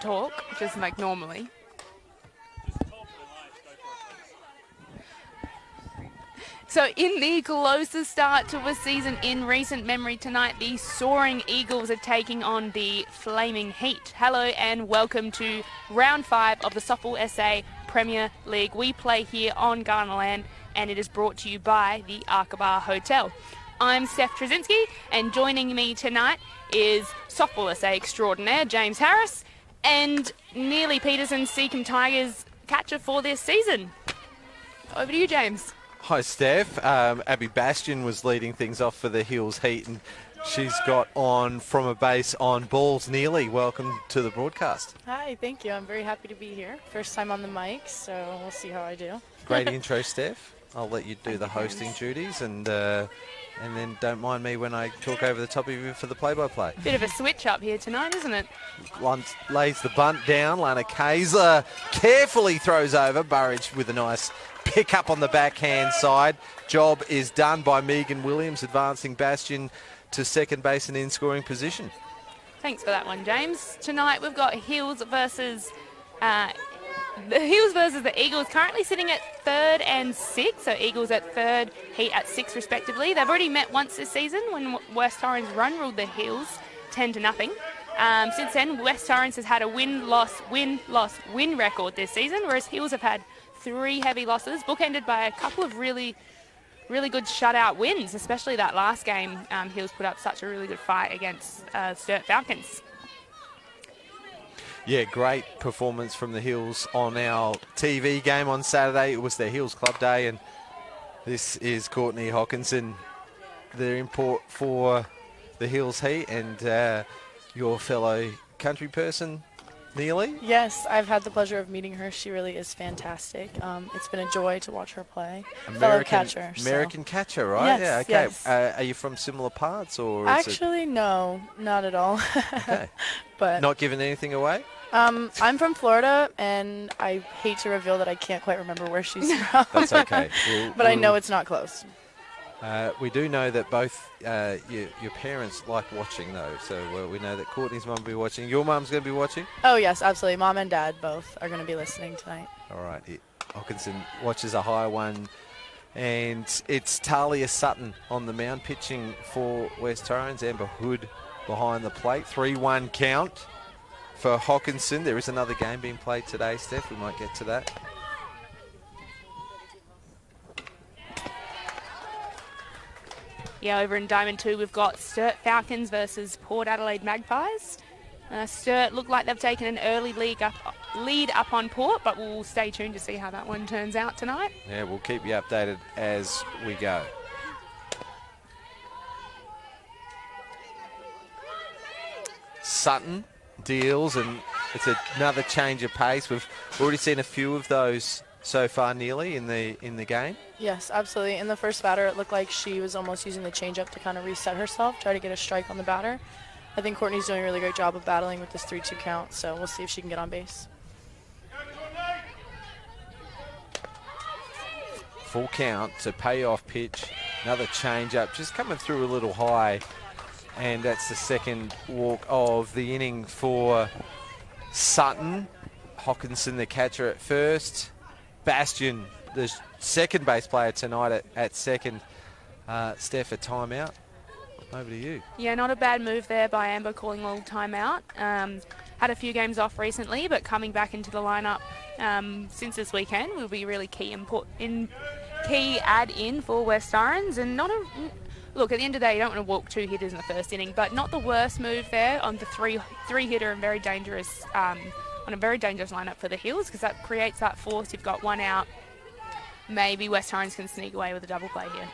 talk, just like normally. So in the closest start to a season in recent memory tonight, the Soaring Eagles are taking on the Flaming Heat. Hello and welcome to round 5 of the Softball SA Premier League. We play here on Garnerland and it is brought to you by the Arkaba Hotel. I'm Steph Trzynski and joining me tonight is Softball SA extraordinaire James Harris and Neely Peterson, Seacombe Tigers catcher for this season. Over to you, James. Hi, Steph. Abby Bastian was leading things off for the Hills Heat, and she's got on from a base on balls. Neely, welcome to the broadcast. Hi, thank you. I'm very happy to be here. First time on the mic, so we'll see how I do. Great intro, Steph. I'll let you do the hosting duties, and then don't mind me when I talk over the top of you for the play-by-play. Bit of a switch up here tonight, isn't it? Once lays the bunt down, Lana Kayser carefully throws over. Burridge with a nice pick up on the backhand side. Job is done by Megan Williams, advancing Bastian to second base and in scoring position. Thanks for that one, James. Tonight we've got Hills versus the Eagles, currently sitting at 3rd and 6th. So Eagles at 3rd, Heat at 6th respectively. They've already met once this season when West Torrens run-ruled the Hills 10-0. Since then, West Torrens has had a win-loss-win record this season, whereas Hills have had 3 heavy losses, bookended by a couple of really good shutout wins, especially that last game. Hills put up such a really good fight against Sturt Falcons. Yeah, great performance from the Hills on our TV game on Saturday. It was their Hills Club Day, and this is Courtney Hawkinson, their import for the Hills Heat, and your fellow country person, Neely? Yes, I've had the pleasure of meeting her. She really is fantastic. It's been a joy to watch her play. Fellow catcher. American catcher, right? Yes, yeah, okay. yes. Are you from similar parts, or Actually, no, not at all. Okay. But not giving anything away? I'm from Florida, and I hate to reveal that I can't quite remember where she's from. That's okay. But I know it's not close. We do know that both your parents like watching, though. So we know that Courtney's mum will be watching. Your mum's going to be watching? Oh, yes, absolutely. Mom and Dad both are going to be listening tonight. All right. Hawkinson watches a high one. And it's Talia Sutton on the mound pitching for West Torrens. Amber Hood behind the plate. 3-1 count for Hawkinson. There is another game being played today, Steph. We might get to that. Yeah, over in Diamond 2, we've got Sturt Falcons versus Port Adelaide Magpies. Sturt look like they've taken an early lead up on Port, but we'll stay tuned to see how that one turns out tonight. Yeah, we'll keep you updated as we go. Sutton deals, and it's another change of pace. We've already seen a few of those so far, Neely, in the game. Yes, absolutely. In the first batter, it looked like she was almost using the changeup to kind of reset herself, try to get a strike on the batter. I think Courtney's doing a really great job of battling with this 3-2 count, so we'll see if she can get on base. Full count, so payoff pitch, another changeup, just coming through a little high, and that's the second walk of the inning for Sutton. Hawkinson, the catcher, at first. Bastian, the second base player tonight, at second. Steph, a timeout. Over to you. Yeah, not a bad move there by Amber, calling a little timeout. Had a few games off recently, but coming back into the lineup since this weekend will be really key add-in for West Torrens. And look, at the end of the day, you don't want to walk 2 hitters in the first inning, but not the worst move there on the three-hitter and very dangerous on a very dangerous lineup for the Hills, because that creates that force. You've got one out. Maybe West Torrens can sneak away with a double play here.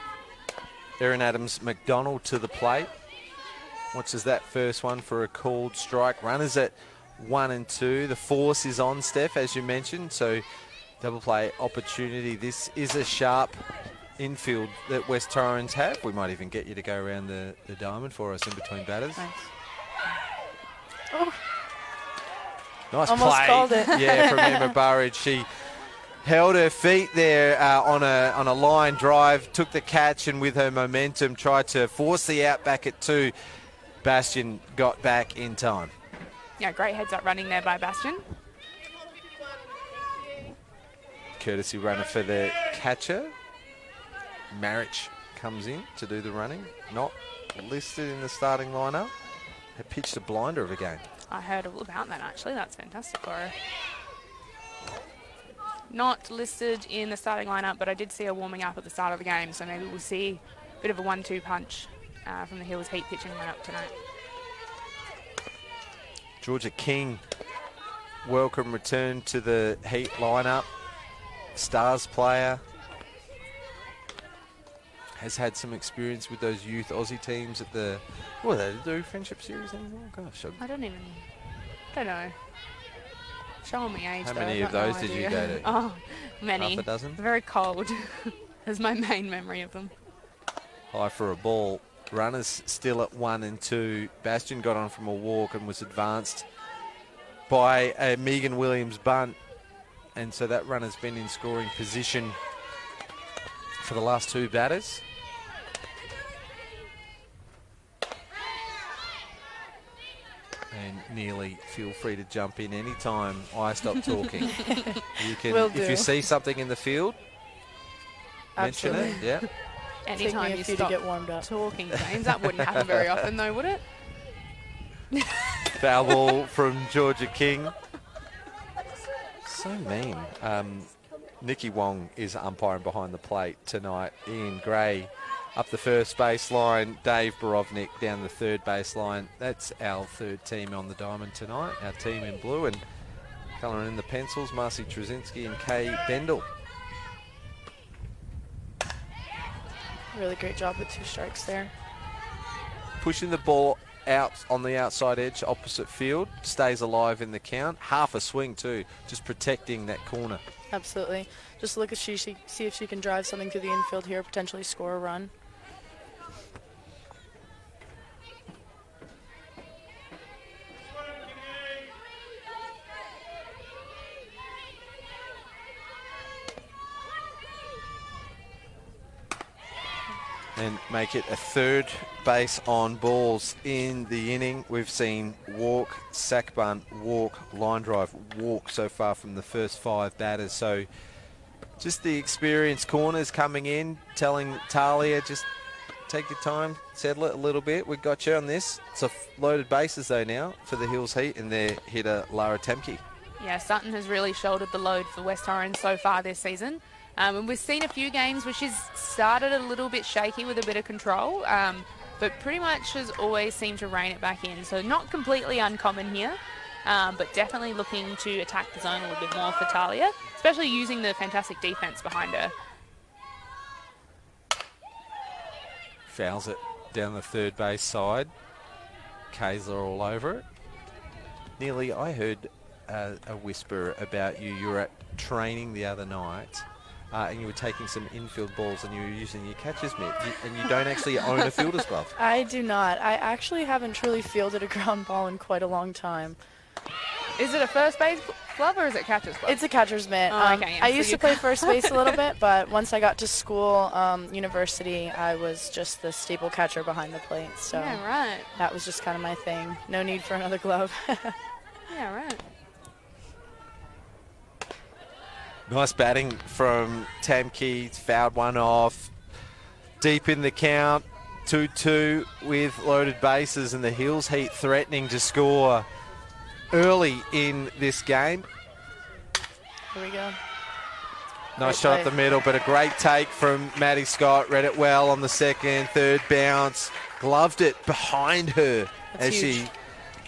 Erin Adams-McDonald to the plate. Watches that first one for a called strike. Runners at 1 and 2. The force is on, Steph, as you mentioned, so double play opportunity. This is a sharp infield that West Torrens have. We might even get you to go around the diamond for us in between batters. Nice. Oh. Nice Almost play. called it. Yeah, from Emma Burridge. She held her feet there on a line drive, took the catch, and with her momentum tried to force the out back at 2. Bastian got back in time. Yeah, great heads-up running there by Bastion. Courtesy runner for the catcher. Marich comes in to do the running. Not listed in the starting lineup. They pitched a blinder of a game. I heard all about that, actually. That's fantastic for her. Not listed in the starting lineup, but I did see her warming up at the start of the game, so maybe we'll see a bit of a 1-2 punch from the Hills Heat pitching lineup tonight. Georgia King, welcome return to the Heat lineup. Stars player. Has had some experience with those youth Aussie teams at the... What do they do? Friendship Series anymore? Gosh. I don't know. Showing me age, How though. many I've of got no those did you idea. go to? Oh, many. Half a dozen? Very cold is my main memory of them. High for a ball. Runners still at 1 and 2. Bastion got on from a walk and was advanced by a Megan Williams bunt. And so that runner's been in scoring position for the last 2 batters. And Neely, feel free to jump in anytime I stop talking. You can, Will if do. you see something in the field, mention it. Yeah. Take Anytime me a you few to stop get warmed up. talking, James, that wouldn't happen very often, though, would it? Foul ball from Georgia King. So mean. Nikki Wong is umpiring behind the plate tonight. Ian Gray up the first baseline. Dave Borovnik down the third baseline. That's our third team on the diamond tonight. Our team in blue, and colouring in the pencils, Marcy Trzynski and Kay Bendel. Really great job with 2 strikes there. Pushing the ball out on the outside edge, opposite field. Stays alive in the count. Half a swing too, just protecting that corner. Absolutely. Just look at see if she can drive something through the infield here, potentially score a run. And make it a third base on balls in the inning. We've seen walk, sack bunt, walk, line drive, walk so far from the first 5 batters. So just the experienced corners coming in, telling Talia, just take your time, settle it a little bit. We got you on this. It's a loaded bases though now for the Hills Heat and their hitter Lara Temke. Yeah, Sutton has really shouldered the load for West Torrens so far this season. And we've seen a few games where she's started a little bit shaky with a bit of control, but pretty much has always seemed to rein it back in. So not completely uncommon here, but definitely looking to attack the zone a little bit more for Talia, especially using the fantastic defense behind her. Fouls it down the third base side. Kayser all over it. Nearly, I heard a whisper about you. You were at training the other night. And you were taking some infield balls and you were using your catcher's mitt, and you don't actually own a fielder's glove. I do not. I actually haven't truly fielded a ground ball in quite a long time. Is it a first base glove or is it catcher's glove? It's a catcher's mitt. Oh, okay, yeah. I So used you- to play first base a little bit, but once I got to school, university, I was just the staple catcher behind the plate. So Yeah, right. that was just kind of my thing. No need for another glove. Yeah, right. Nice batting from Tamke. Fouled one off. Deep in the count. 2-2 with loaded bases, and the Hills Heat threatening to score early in this game. Here we go. Nice Great shot up play. the middle, but a great take from Maddie Scott. Read it well on the second, third bounce. Gloved it behind her That's as huge. she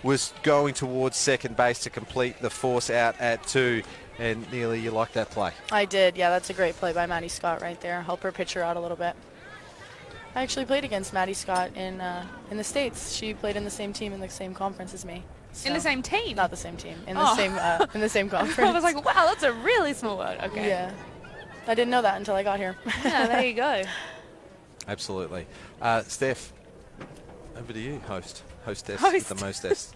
was going towards second base to complete the force out at 2. And Nearly, you like that play. I did. Yeah, that's a great play by Maddie Scott right there. Help her pitch her out a little bit. I actually played against Maddie Scott in the States. She played in the same team in the same conference as me. In the So- same team? Not the same team. In Oh. the same conference. I was like, wow, that's a really small word. Okay. Yeah. I didn't know that until I got here. Yeah, there you go. Absolutely. Steph, over to you, hostess Host. with the mostess.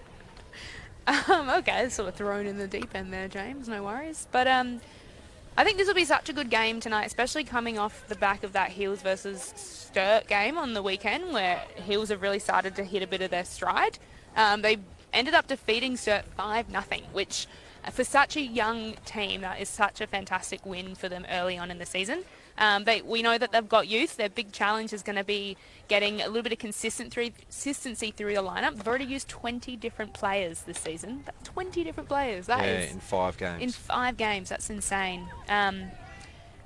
Okay, sort of thrown in the deep end there, James. No worries. But I think this will be such a good game tonight, especially coming off the back of that Heels versus Sturt game on the weekend, where Heels have really started to hit a bit of their stride. They ended up defeating Sturt 5-0, which for such a young team, that is such a fantastic win for them early on in the season. We know that they've got youth. Their big challenge is going to be getting a little bit of consistency through the lineup. They've already used 20 different players this season. 20 different players. That is in 5 games. In 5 games. That's insane.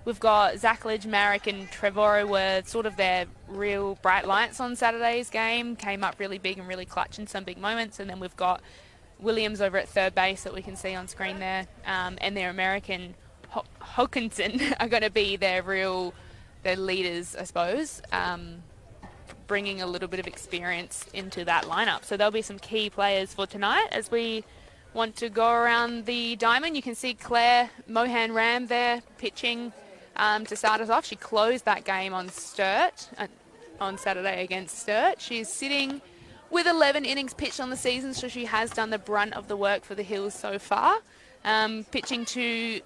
We've got Zachledge, Marek and Trevorrow were sort of their real bright lights on Saturday's game. Came up really big and really clutch in some big moments. And then we've got Williams over at third base that we can see on screen there. And their American Hawkinson are going to be their leaders, I suppose, bringing a little bit of experience into that lineup. So there'll be some key players for tonight as we want to go around the diamond. You can see Claire Mohan Ram there pitching to start us off. She closed that game on Sturt on Saturday against Sturt. She's sitting with 11 innings pitched on the season, so she has done the brunt of the work for the Hills so far. Pitching to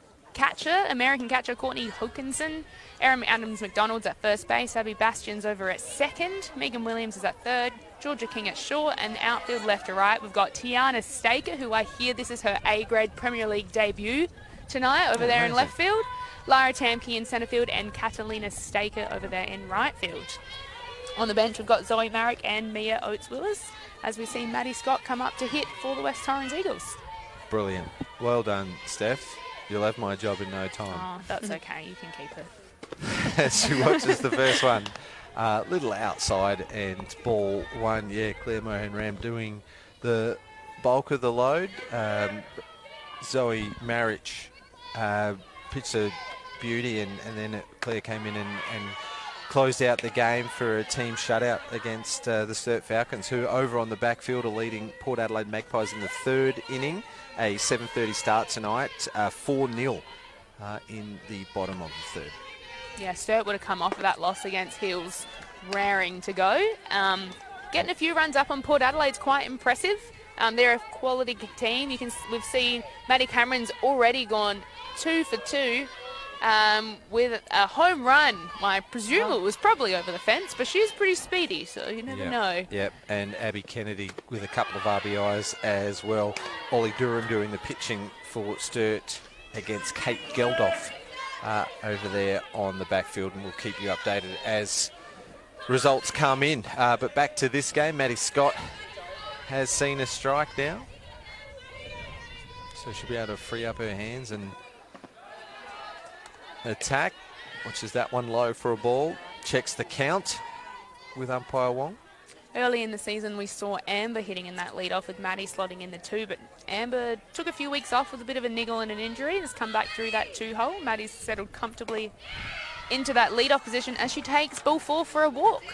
American catcher Courtney Hawkinson. Erin Adams-McDonald's at first base. Abby Bastion's over at second. Megan Williams is at third. Georgia King at short. And outfield left to right, we've got Tiana Staker, who I hear this is her A-grade Premier League debut tonight over there in left field. Lara Tamke in centre field and Catalina Staker over there in right field. On the bench, we've got Zoe Marek and Mia Oates-Willis as we see Maddie Scott come up to hit for the West Torrens Eagles. Brilliant. Well done, Steph. You'll have my job in no time. Oh, that's okay. You can keep it. As she watches the first one, little outside and ball one. Yeah, Claire Mohan Ram doing the bulk of the load. Zoe Marich pitched a beauty, and then Claire came in and closed out the game for a team shutout against the Sturt Falcons, who over on the backfield are leading Port Adelaide Magpies in the 3rd inning. A 7:30 start tonight, 4-0 in the bottom of the 3rd. Yeah, Sturt would have come off of that loss against Hills raring to go. Getting a few runs up on Port Adelaide's quite impressive. They're a quality team. We've seen Maddie Cameron's already gone 2 for 2 with a home run. I presume it was probably over the fence, but she's pretty speedy, so you never know. Yep, and Abby Kennedy with a couple of RBIs as well. Ollie Durham doing the pitching for Sturt against Kate Geldof over there on the backfield, and we'll keep you updated as results come in. But back to this game, Maddie Scott has seen a strike now, so she'll be able to free up her hands and attack. Watches that one low for a ball. Checks the count with umpire Wong. Early in the season, we saw Amber hitting in that lead-off with Maddie slotting in the 2, but Amber took a few weeks off with a bit of a niggle and an injury and has come back through that 2-hole. Maddie's settled comfortably into that lead-off position as she takes ball 4 for a walk.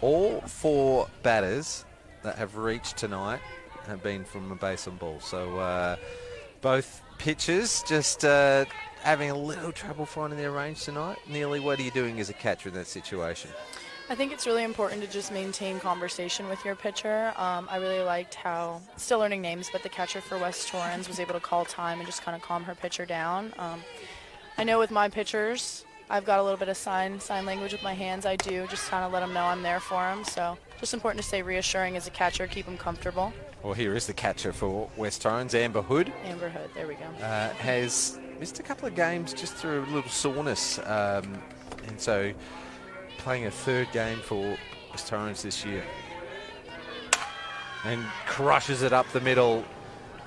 All 4 batters that have reached tonight have been from a base on ball. So both pitchers just having a little trouble finding their range tonight. Nearly, what are you doing as a catcher in that situation? I think it's really important to just maintain conversation with your pitcher. I really liked how, still learning names, but the catcher for West Torrens was able to call time and just kind of calm her pitcher down. I know with my pitchers, I've got a little bit of sign language with my hands. I do just kind of let them know I'm there for them. So just important to stay reassuring as a catcher, keep them comfortable. Well, here is the catcher for West Torrens, Amber Hood. Amber Hood, there we go. Has missed a couple of games just through a little soreness, and so playing a 3rd game for West Torrens this year. And crushes it up the middle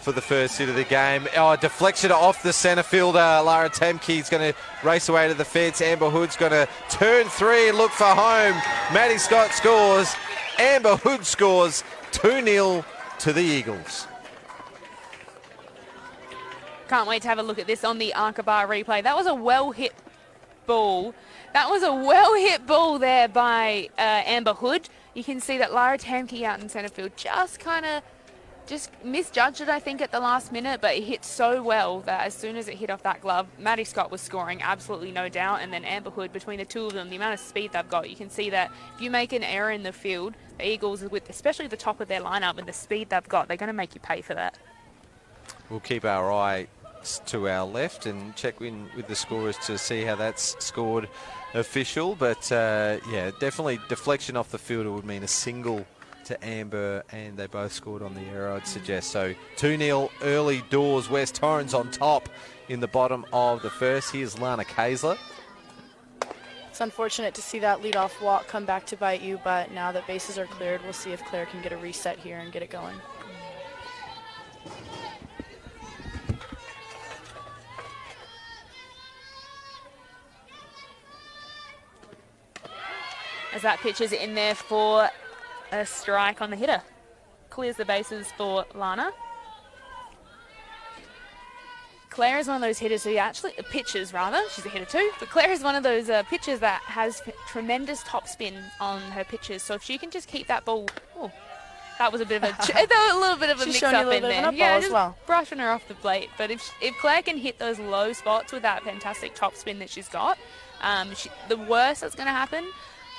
for the first hit of the game. Oh, deflection off the centre fielder. Lara Tamke's going to race away to the fence. Amber Hood's going to turn 3 and look for home. Maddie Scott scores. Amber Hood scores 2-0 to the Eagles. Can't wait to have a look at this on the Arkabar replay. That was a well-hit ball. That was a well-hit ball there by Amber Hood. You can see that Lara Tamke out in centre field just misjudged it, I think, at the last minute, but it hit so well that as soon as it hit off that glove, Maddie Scott was scoring, absolutely no doubt, and then Amber Hood, between the two of them, the amount of speed they've got, you can see that if you make an error in the field, the Eagles, with especially the top of their lineup and the speed they've got, they're going to make you pay for that. We'll keep our eye to our left and check in with the scorers to see how that's scored official, but yeah, definitely deflection off the fielder would mean a single to Amber, and they both scored on the error, I'd suggest. So 2-0 early doors. West Torrens on top in the bottom of the first. Here's Lana Kaysler. It's unfortunate to see that leadoff walk come back to bite you, but now that bases are cleared, we'll see if Claire can get a reset here and get it going. As that pitch is in there for a strike on the hitter. Clears the bases for Lana. Claire is one of those hitters who actually, pitchers rather, she's a hitter too, but Claire is one of those pitchers that has tremendous topspin on her pitches. So if she can just keep that ball, oh, that was a bit of a little bit of a mix up in there. Yeah, just brushing her off the plate. But if Claire can hit those low spots with that fantastic topspin that she's got, the worst that's going to happen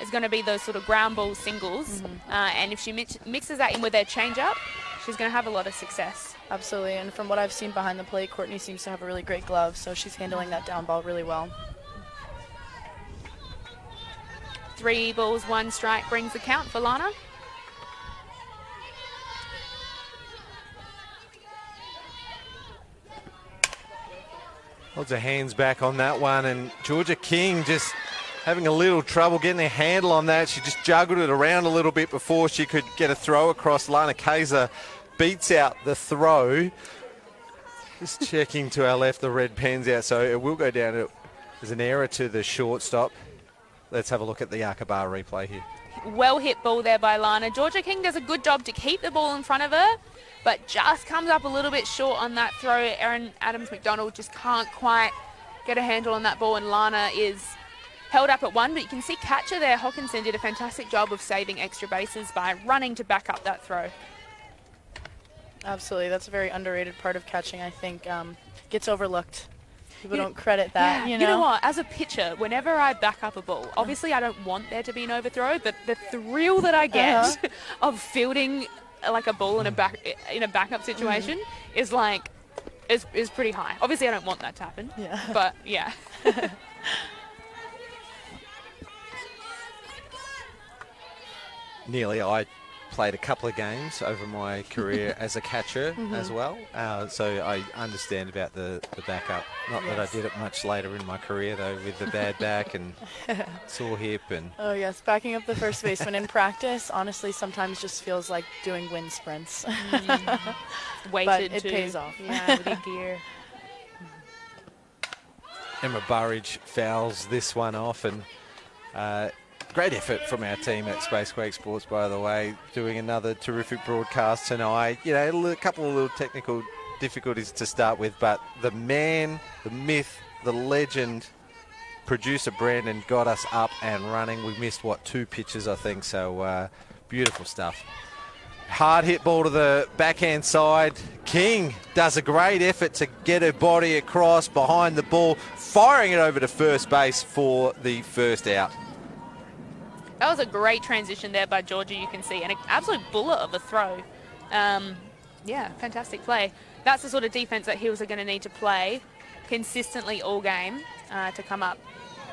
is going to be those sort of ground ball singles. And if she mixes that in with her changeup, she's going to have a lot of success. Absolutely, and from what I've seen behind the plate, Courtney seems to have a really great glove, so she's handling that down ball really well. 3 balls, 1 strike brings the count for Lana. Lots of hands back on that one, and Georgia King just having a little trouble getting a handle on that. She just juggled it around a little bit before she could get a throw across. Lana Kaysler beats out the throw. Just checking to our left, the red pen's out, so it will go down as an error to the shortstop. Let's have a look at the Akabar replay here. Well hit ball there by Lana. Georgia King does a good job to keep the ball in front of her, but just comes up a little bit short on that throw. Erin Adams-McDonald just can't quite get a handle on that ball, and Lana is held up at 1, but you can see catcher there, Hawkinson, did a fantastic job of saving extra bases by running to back up that throw. Absolutely, that's a very underrated part of catching, I think. Gets overlooked. People don't credit that, yeah, you know what? As a pitcher, whenever I back up a ball, obviously I don't want there to be an overthrow, but the thrill that I get of fielding like a ball in a backup situation is pretty high. Obviously, I don't want that to happen. Yeah. But yeah. Nearly, I played a couple of games over my career as a catcher as well, so I understand about the backup. Not that I did it much later in my career though, with the bad back and sore hip and. Oh yes, backing up the first baseman in practice honestly sometimes just feels like doing wind sprints. Weighted, but it pays off. Yeah, with your gear. Emma Burridge fouls this one off, and great effort from our team at Spacequake Sports, by the way, doing another terrific broadcast tonight. You know, a couple of little technical difficulties to start with, but the man, the myth, the legend, producer Brandon got us up and running. We missed, 2 pitches, I think, so beautiful stuff. Hard hit ball to the backhand side. King does a great effort to get her body across behind the ball, firing it over to first base for the first out. That was a great transition there by Georgia, you can see, and an absolute bullet of a throw. Yeah, fantastic play. That's the sort of defense that Hills are going to need to play consistently all game to come up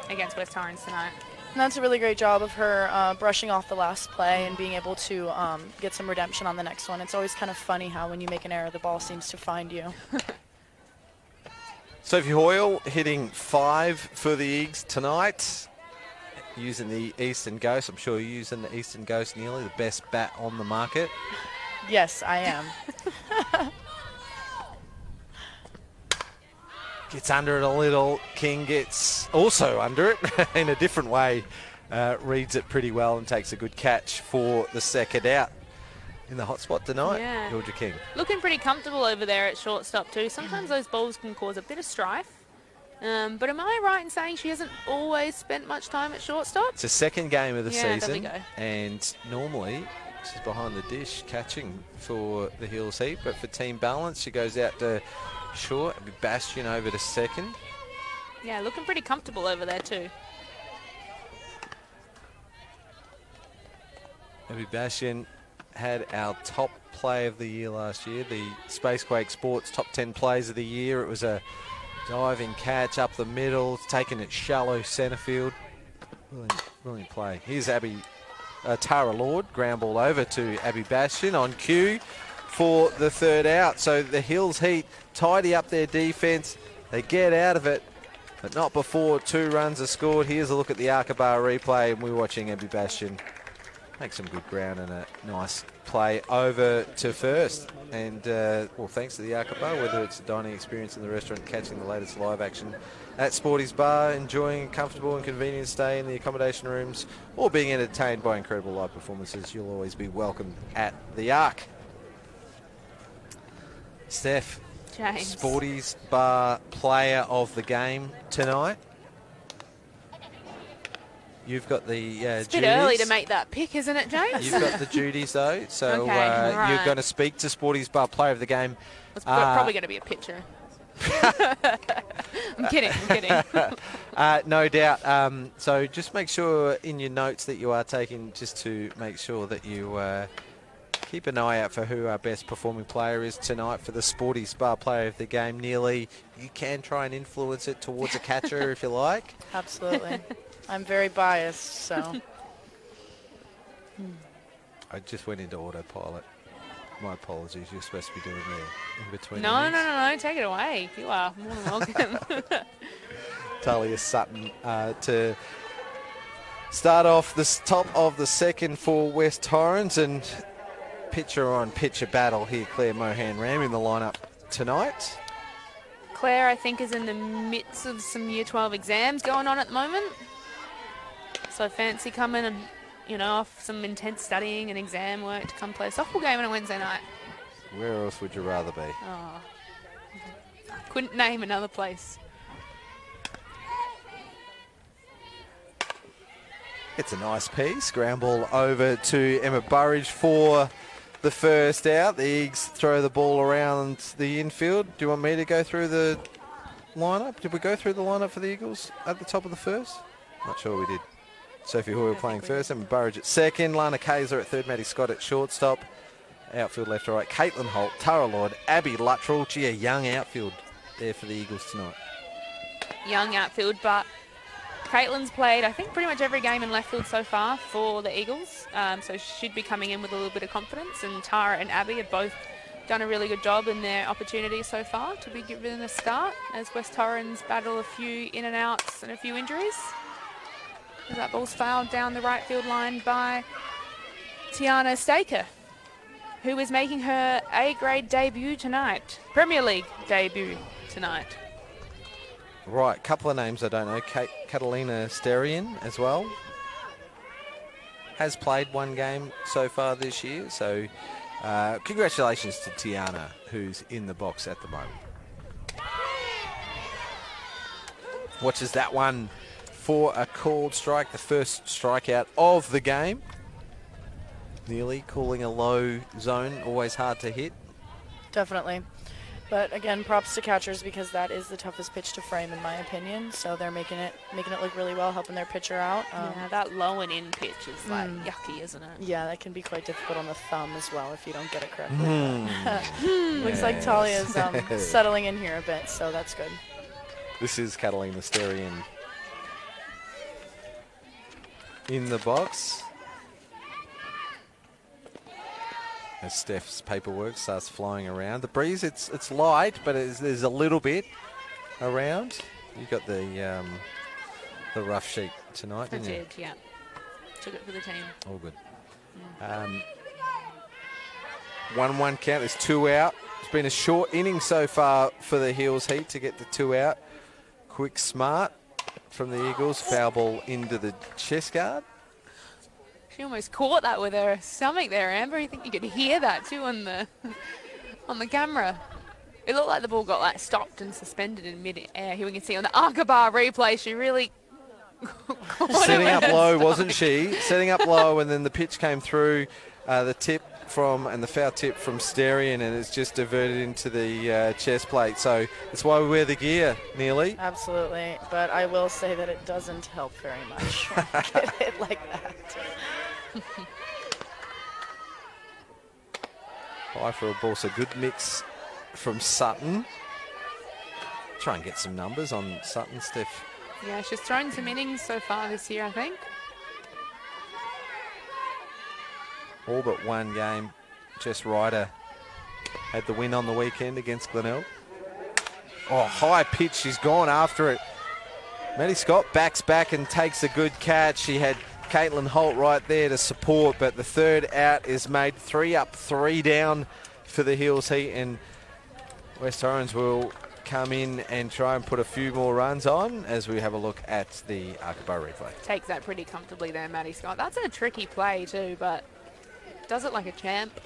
against West Torrens tonight. And that's a really great job of her brushing off the last play and being able to get some redemption on the next one. It's always kind of funny how when you make an error, the ball seems to find you. Sophie Hoyle hitting 5 for the Eagles tonight. Using the Eastern Ghost. I'm sure you're using the Eastern Ghost, nearly the best bat on the market. Yes, I am. Gets under it a little. King gets also under it in a different way. Reads it pretty well and takes a good catch for the second out. In the hot spot tonight, Georgia King. Looking pretty comfortable over there at shortstop too. Sometimes those balls can cause a bit of strife. But am I right in saying she hasn't always spent much time at shortstop? It's the second game of the season, there we go. And normally she's behind the dish catching for the Hills Heat, but for team balance she goes out to short, and Bastion over to second. Yeah, looking pretty comfortable over there too. Abby Bastion had our top play of the year last year, the Spacequake Sports top 10 plays of the year. It was a diving catch up the middle, taking it shallow centre field. Brilliant play. Here's Abby Tara Lord. Ground ball over to Abby Bastion on cue for the third out. So the Hills Heat tidy up their defence. They get out of it, but not before 2 runs are scored. Here's a look at the Arkabar replay, and we're watching Abby Bastion make some good ground and a nice play over to first. And, well, thanks to the Arkabar, whether it's a dining experience in the restaurant, catching the latest live action at Sporty's Bar, enjoying a comfortable and convenient stay in the accommodation rooms, or being entertained by incredible live performances, you'll always be welcome at the Ark. Steph, James. Sporty's Bar player of the game tonight. You've got the It's a bit early to make that pick, isn't it, James? You've got the duties, though. So Okay, right. You're going to speak to Sporty's Bar player of the game. It's probably going to be a picture. I'm kidding. No doubt. So just make sure in your notes that you are taking, just to make sure that you keep an eye out for who our best performing player is tonight for the Sporty's Bar player of the game. Nearly, you can try and influence it towards a catcher if you like. Absolutely. I'm very biased, so. I just went into autopilot. My apologies. You're supposed to be doing the in between. No. Take it away. You are more than welcome. Talia Sutton to start off the top of the second for West Torrens, and pitcher on pitcher battle here. Claire Mohan-Ram in the lineup tonight. Claire, I think, is in the midst of some Year 12 exams going on at the moment. So fancy coming and, off some intense studying and exam work to come play a softball game on a Wednesday night. Where else would you rather be? Oh, couldn't name another place. It's a nice piece. Ground ball over to Emma Burridge for the first out. The Eagles throw the ball around the infield. Do you want me to go through the lineup? Did we go through the lineup for the Eagles at the top of the first? Not sure we did. Sophie Hoyle playing first, Emma Burridge at second, Lana Kayser at third, Maddie Scott at shortstop. Outfield left to right, Caitlin Holt, Tara Lord, Abby Luttrell. Gee, a young outfield there for the Eagles tonight. Young outfield, but Caitlin's played, I think, pretty much every game in left field so far for the Eagles, so she should be coming in with a little bit of confidence, and Tara and Abby have both done a really good job in their opportunities so far to be given a start as West Torrens battle a few in and outs and a few injuries. As that ball's fouled down the right field line by Tiana Staker, who is making her A-grade debut tonight, Premier League debut tonight. Right, couple of names I don't know. Catalina Sterian as well. Has played one game so far this year, so congratulations to Tiana, who's in the box at the moment. Watches that one for a called strike, the first strikeout of the game. Nearly calling a low zone, always hard to hit. Definitely. But again, props to catchers, because that is the toughest pitch to frame in my opinion. So they're making it look really well, helping their pitcher out. Yeah, that low and in pitch is like yucky, isn't it? Yeah, that can be quite difficult on the thumb as well if you don't get it correctly. Looks like Talia's settling in here a bit, so that's good. This is Catalina Sterian in the box. As Steph's paperwork starts flying around. The breeze, it's light, but there's a little bit around. You got the rough sheet tonight, didn't you? I did, yeah. Took it for the team. All good. 1-1 count. There's 2 out. It's been a short inning so far for the Hills Heat to get the 2 out. Quick smart from the Eagles. Foul ball into the chest guard. She almost caught that with her stomach there, Amber. You think you could hear that too on the camera. It looked like the ball got stopped and suspended in mid-air. Here we can see on the Arkabar replay, she really setting up low, wasn't she? Setting up low, and then the pitch came through the foul tip from Sterian, and it's just diverted into the chest plate. So that's why we wear the gear, Nearly. Absolutely, but I will say that it doesn't help very much when you get it like that. High for a ball, so good mix from Sutton. Try and get some numbers on Sutton, Steph. Yeah, she's thrown some innings so far this year, I think. all but one game. Jess Ryder had the win on the weekend against Glenelg. Oh, high pitch. She's gone after it. Maddie Scott backs back and takes a good catch. She had Caitlin Holt right there to support, but the third out is made. 3 up, 3 down for the Hills Heat, and West Torrens will come in and try and put a few more runs on as we have a look at the Archibald replay. Takes that pretty comfortably there, Maddie Scott. That's a tricky play too, but does it like a champ.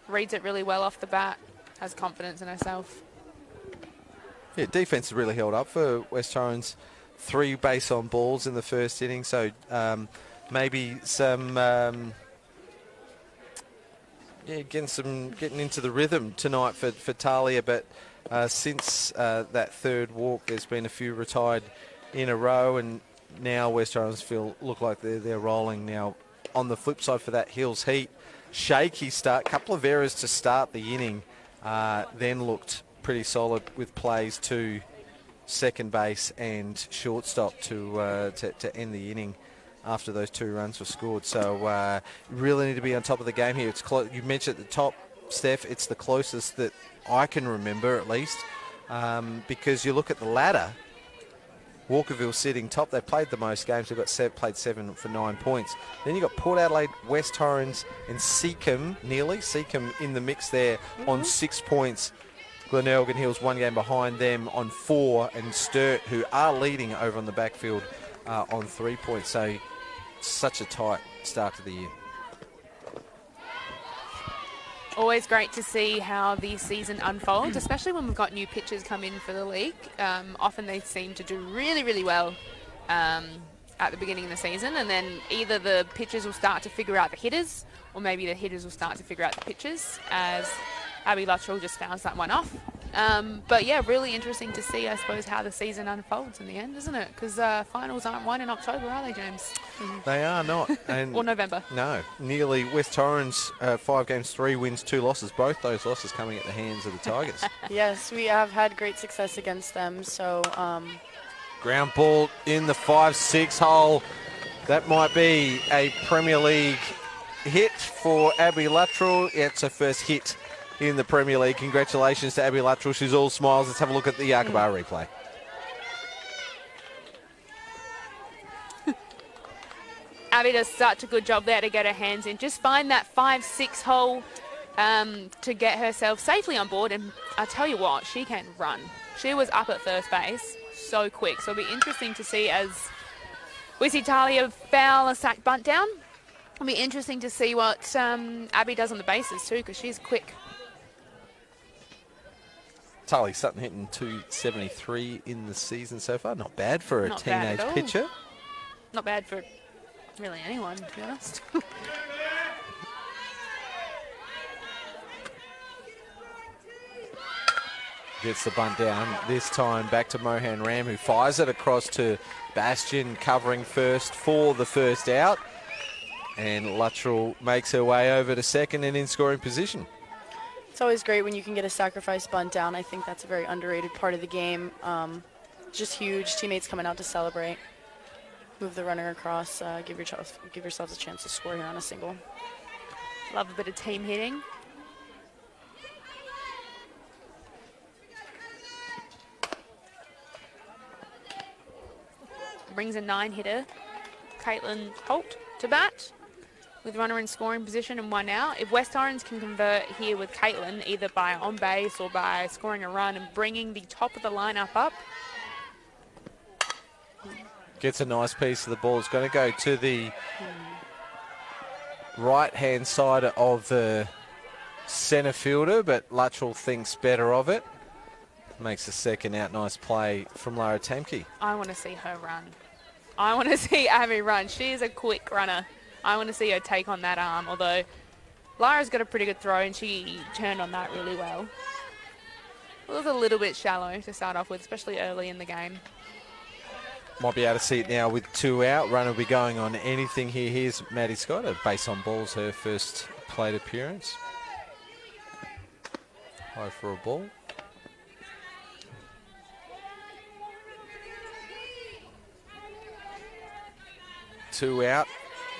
Reads it really well off the bat. Has confidence in herself. Yeah, defense has really held up for West Torrens. 3 base on balls in the first inning, so maybe some getting into the rhythm tonight for Talia, but since that third walk, there's been a few retired in a row, and now West Torrens look like they're rolling now. On the flip side for that Hills Heat, shaky start, couple of errors to start the inning, then looked pretty solid with plays to second base and shortstop to end the inning after those 2 runs were scored. So really need to be on top of the game here. It's close. You mentioned at the top, Steph, it's the closest that I can remember at least, because you look at the ladder, Walkerville sitting top. They played the most games. They've got played 7 for 9 points. Then you've got Port Adelaide, West Torrens and Seacombe in the mix there on 6 points. Glenelg and Hills 1 game behind them on 4, and Sturt, who are leading over on the backfield on 3 points. So such a tight start to the year. Always great to see how the season unfolds, especially when we've got new pitchers come in for the league. Often they seem to do really, really well at the beginning of the season, and then either the pitchers will start to figure out the hitters, or maybe the hitters will start to figure out the pitchers, as Abby Luttrell just fouls that one off. But yeah, really interesting to see, I suppose, how the season unfolds in the end, isn't it? Because finals aren't won in October, are they, James? They are not. And or November. No. Nearly West Torrens, 5 games, 3 wins, 2 losses. Both those losses coming at the hands of the Tigers. Yes, we have had great success against them. So Ground ball in the 5-6 hole. That might be a Premier League hit for Abby Luttrell. It's her first hit in the Premier League. Congratulations to Abby Luttrell. She's all smiles. Let's have a look at the Archibald replay. Abby does such a good job there to get her hands in. Just find that 5-6 hole to get herself safely on board. And I tell you what, she can run. She was up at first base so quick. So it'll be interesting to see as we see Talia foul a sack bunt down. It'll be interesting to see what Abby does on the bases too, because she's quick. Tali Sutton hitting 273 in the season so far. Not bad for a teenage pitcher. Not bad for really anyone, to be honest. Gets the bunt down. This time back to Mohan Ram, who fires it across to Bastion, covering first for the first out. And Luttrell makes her way over to second and in scoring position. it's always great when you can get a sacrifice bunt down. I think that's a very underrated part of the game. Just huge. Teammates coming out to celebrate. Move the runner across. Give yourselves a chance to score here on a single. Love a bit of team hitting. Brings a 9-hitter, Caitlin Holt, to bat with runner in scoring position and 1 out. If West Torrens can convert here with Caitlin, either by on base or by scoring a run and bringing the top of the lineup up. Gets a nice piece of the ball. It's going to go to the right-hand side of the centre fielder, but Luttrell thinks better of it. Makes the second out. Nice play from Lara Tamke. I want to see her run. I want to see Abby run. She is a quick runner. I want to see her take on that arm, although Lara's got a pretty good throw and she turned on that really well. It was a little bit shallow to start off with, especially early in the game. Might be able to see it now with 2 out. Runner will be going on anything here. Here's Maddie Scott, a base on balls, her first plate appearance. High for a ball. Two out.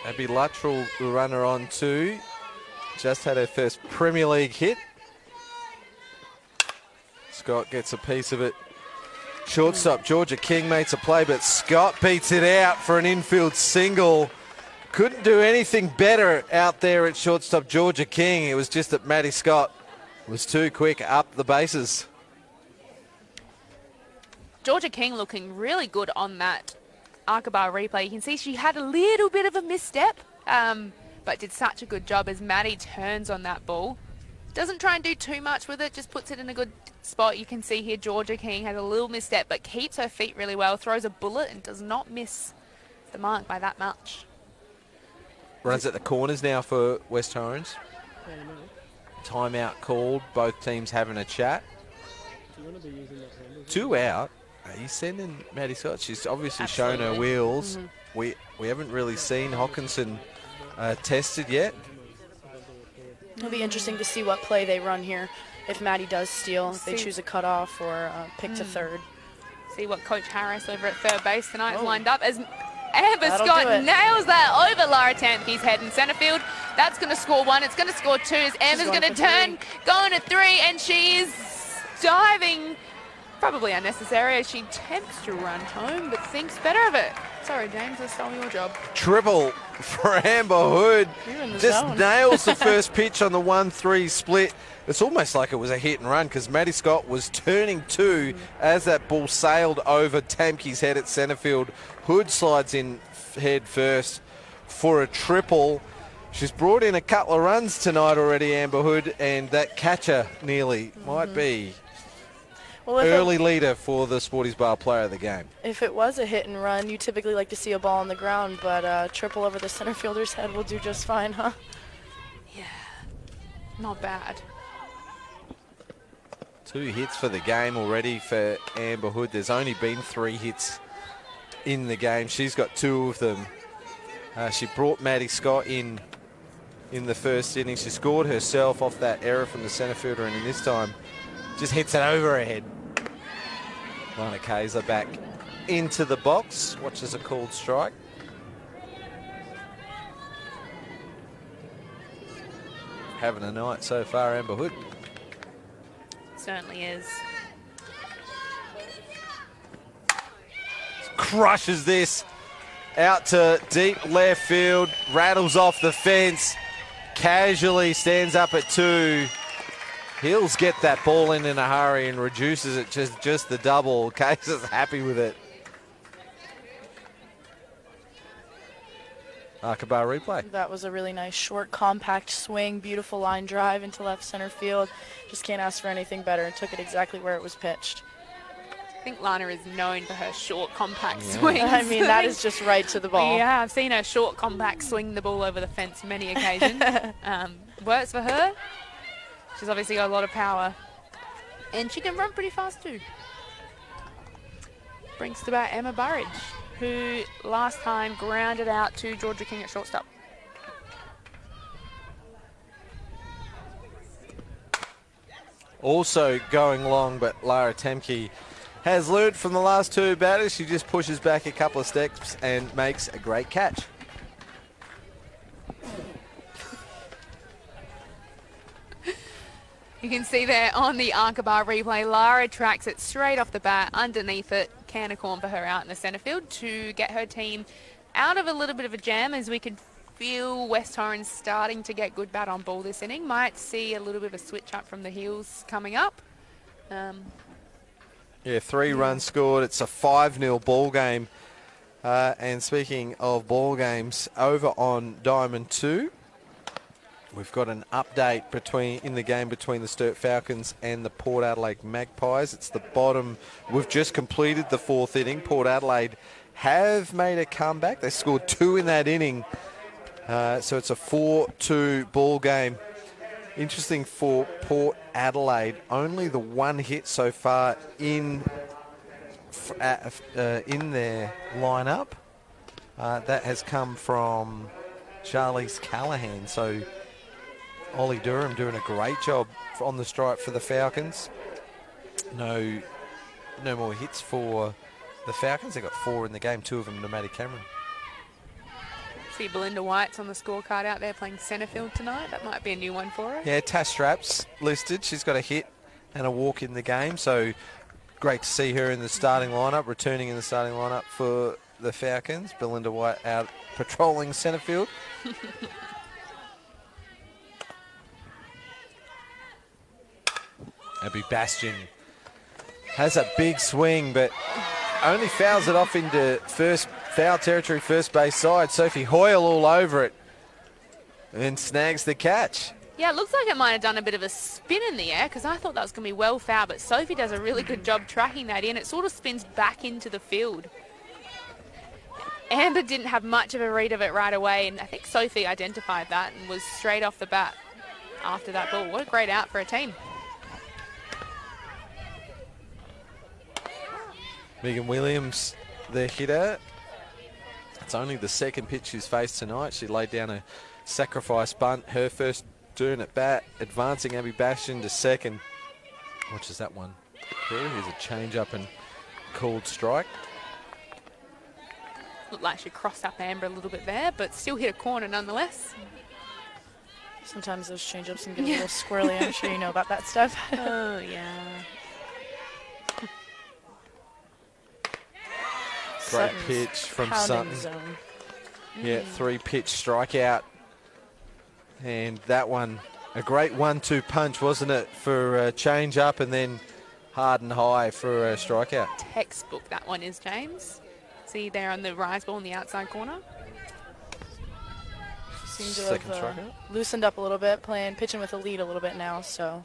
Abby Luttrell, the runner on two. Just had her first Premier League hit. Scott gets a piece of it. Shortstop Georgia King makes a play, but Scott beats it out for an infield single. Couldn't do anything better out there at shortstop Georgia King. It was just that Maddie Scott was too quick up the bases. Georgia King looking really good on that Arkabar replay. You can see she had a little bit of a misstep, but did such a good job as Maddie turns on that ball. Doesn't try and do too much with it, just puts it in a good spot. You can see here Georgia King has a little misstep, but keeps her feet really well, throws a bullet and does not miss the mark by that much. Runs at the corners now for West Torrens. Timeout called, both teams having a chat. 2 out. He's sending Maddie Scott. She's obviously shown her wheels. We haven't really seen Hawkinson tested yet. It'll be interesting to see what play they run here. If Maddie does steal, if they choose a cutoff or pick to third. See what Coach Harris over at third base tonight has lined up as Amber That'll Scott do it. nails that over Lara Tamke's head in centre field. That's going to score 1. It's going to score 2 as Amber's going to turn, going to 3, and she is diving. Probably unnecessary as she attempts to run home, but thinks better of it. Sorry, James, I stole your job. Triple for Amber Hood. Just zone. nails the first pitch on the 1-3 split. It's almost like it was a hit and run because Maddie Scott was turning 2 as that ball sailed over Tamke's head at centre field. Hood slides in head first for a triple. She's brought in a couple of runs tonight already, Amber Hood, and that catcher nearly might be early leader for the Sporties Bar player of the game. If it was a hit and run, you typically like to see a ball on the ground, but triple over the center fielder's head will do just fine, huh? Yeah, not bad. 2 hits for the game already for Amber Hood. There's only been 3 hits in the game. She's got 2 of them. She brought Maddie Scott in the first inning. She scored herself off that error from the centre fielder, and in this time just hits it over her head. Lana Kaiser back into the box. Watches a called strike. Having a night so far, Amber Hood. Certainly is. Crushes this out to deep left field. Rattles off the fence. Casually stands up at 2. Hills get that ball in a hurry and reduces it just the double. Kaiser's happy with it. Arkabar replay. That was a really nice short, compact swing, beautiful line drive into left center field. Just can't ask for anything better. Took it exactly where it was pitched. I think Lana is known for her short, compact swings. I mean, that is just right to the ball. Yeah, I've seen her short, compact swing the ball over the fence many occasions. Works for her. She's obviously got a lot of power. And she can run pretty fast too. Brings to bat Emma Burridge, who last time grounded out to Georgia King at shortstop. Also going long, but Lara Temke has learned from the last 2 batters. She just pushes back a couple of steps and makes a great catch. You can see there on the Arkabar replay, Lara tracks it straight off the bat, underneath it, can of corn for her out in the centre field to get her team out of a little bit of a jam, as we could feel West Torrens starting to get good bat on ball this inning. Might see a little bit of a switch up from the heels coming up. Yeah, 3 runs scored. It's a 5-0 ball game. And speaking of ball games, over on Diamond 2, we've got an update in the game between the Sturt Falcons and the Port Adelaide Magpies. It's the bottom. We've just completed the 4th inning. Port Adelaide have made a comeback. They scored 2 in that inning. So it's a 4-2 ball game. Interesting for Port Adelaide. Only the 1 hit so far in their lineup. That has come from Charlize Callahan. So Ollie Durham doing a great job on the strike for the Falcons. No more hits for the Falcons. They got 4 in the game, 2 of them to Maddie Cameron. See Belinda White's on the scorecard out there playing centre field tonight. That might be a new one for her. Yeah, Tash Strapp's listed. She's got a hit and a walk in the game, so great to see her in the starting lineup, returning in the starting lineup for the Falcons. Belinda White out patrolling centre field. Abby Bastion has a big swing, but only fouls it off into first foul territory, first base side. Sophie Hoyle all over it and snags the catch. Yeah, it looks like it might have done a bit of a spin in the air because I thought that was going to be well foul, but Sophie does a really good job tracking that in. It sort of spins back into the field. Amber didn't have much of a read of it right away, and I think Sophie identified that and was straight off the bat after that ball. What a great out for a team. Megan Williams, the hitter. It's only the second pitch she's faced tonight. She laid down a sacrifice bunt, her first turn at bat, advancing Abby Bastion to second. Watches that one through. Here's a change up and called strike. Looked like she crossed up Amber a little bit there, but still hit a corner nonetheless. Sometimes those change-ups can get a little squirrely. I'm sure you know about that stuff. Oh, yeah. Great pitch from Sutton. Zone. Yeah, 3-pitch strikeout. And that one, a great 1-2 punch, wasn't it, for a change up and then hard and high for a strikeout. Textbook that one is, James. See there on the rise ball in the outside corner. Seems to Second have strikeout. loosened up a little bit, pitching with a lead a little bit now, so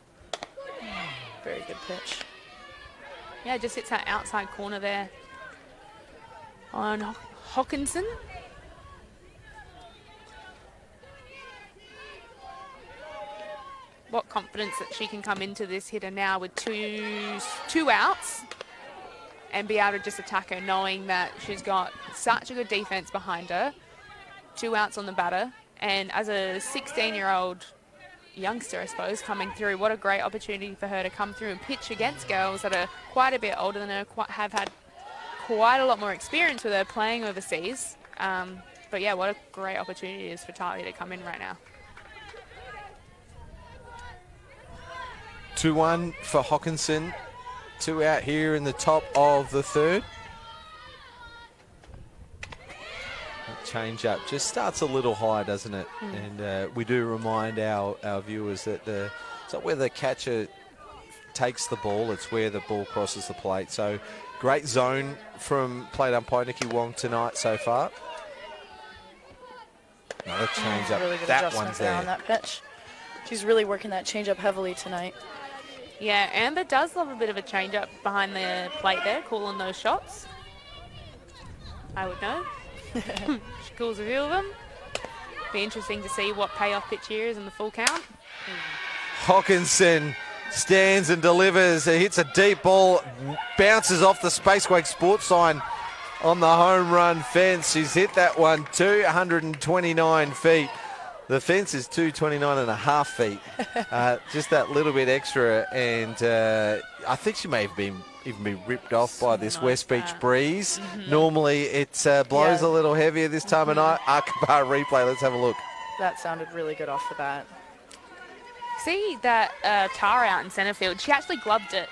very good pitch. Yeah, just hits that outside corner there on Hawkinson. What confidence that she can come into this hitter now with two outs and be able to just attack her, knowing that she's got such a good defense behind her. 2 outs on the batter, and as a 16-year-old youngster, I suppose, coming through, what a great opportunity for her to come through and pitch against girls that are quite a bit older than her, have had quite a lot more experience with her playing overseas. But yeah, what a great opportunity it is for Talia to come in right now. 2-1 for Hawkinson. 2 out here in the top of the third. That change up just starts a little high, doesn't it? And we do remind our viewers that it's not where the catcher takes the ball, it's where the ball crosses the plate. So great zone from plate umpire Nikki Wong tonight so far. Another change up. Really good That adjustment one's there there. on that pitch. She's really working that change up heavily tonight. Yeah, Amber does love a bit of a change-up behind the plate there, calling those shots. I would know. She calls a few of them. Be interesting to see what payoff pitch here is in the full count. Hawkinson stands and delivers. He hits a deep ball, bounces off the Spacequake sports sign on the home run fence. She's hit that one 229 feet. The fence is 229.5 feet. Just that little bit extra, and I think she may have even been ripped off by this West Beach breeze. Normally it blows a little heavier this time of night. Arkabar replay, let's have a look. That sounded really good off the bat. See that Tara out in centre field, she actually gloved it.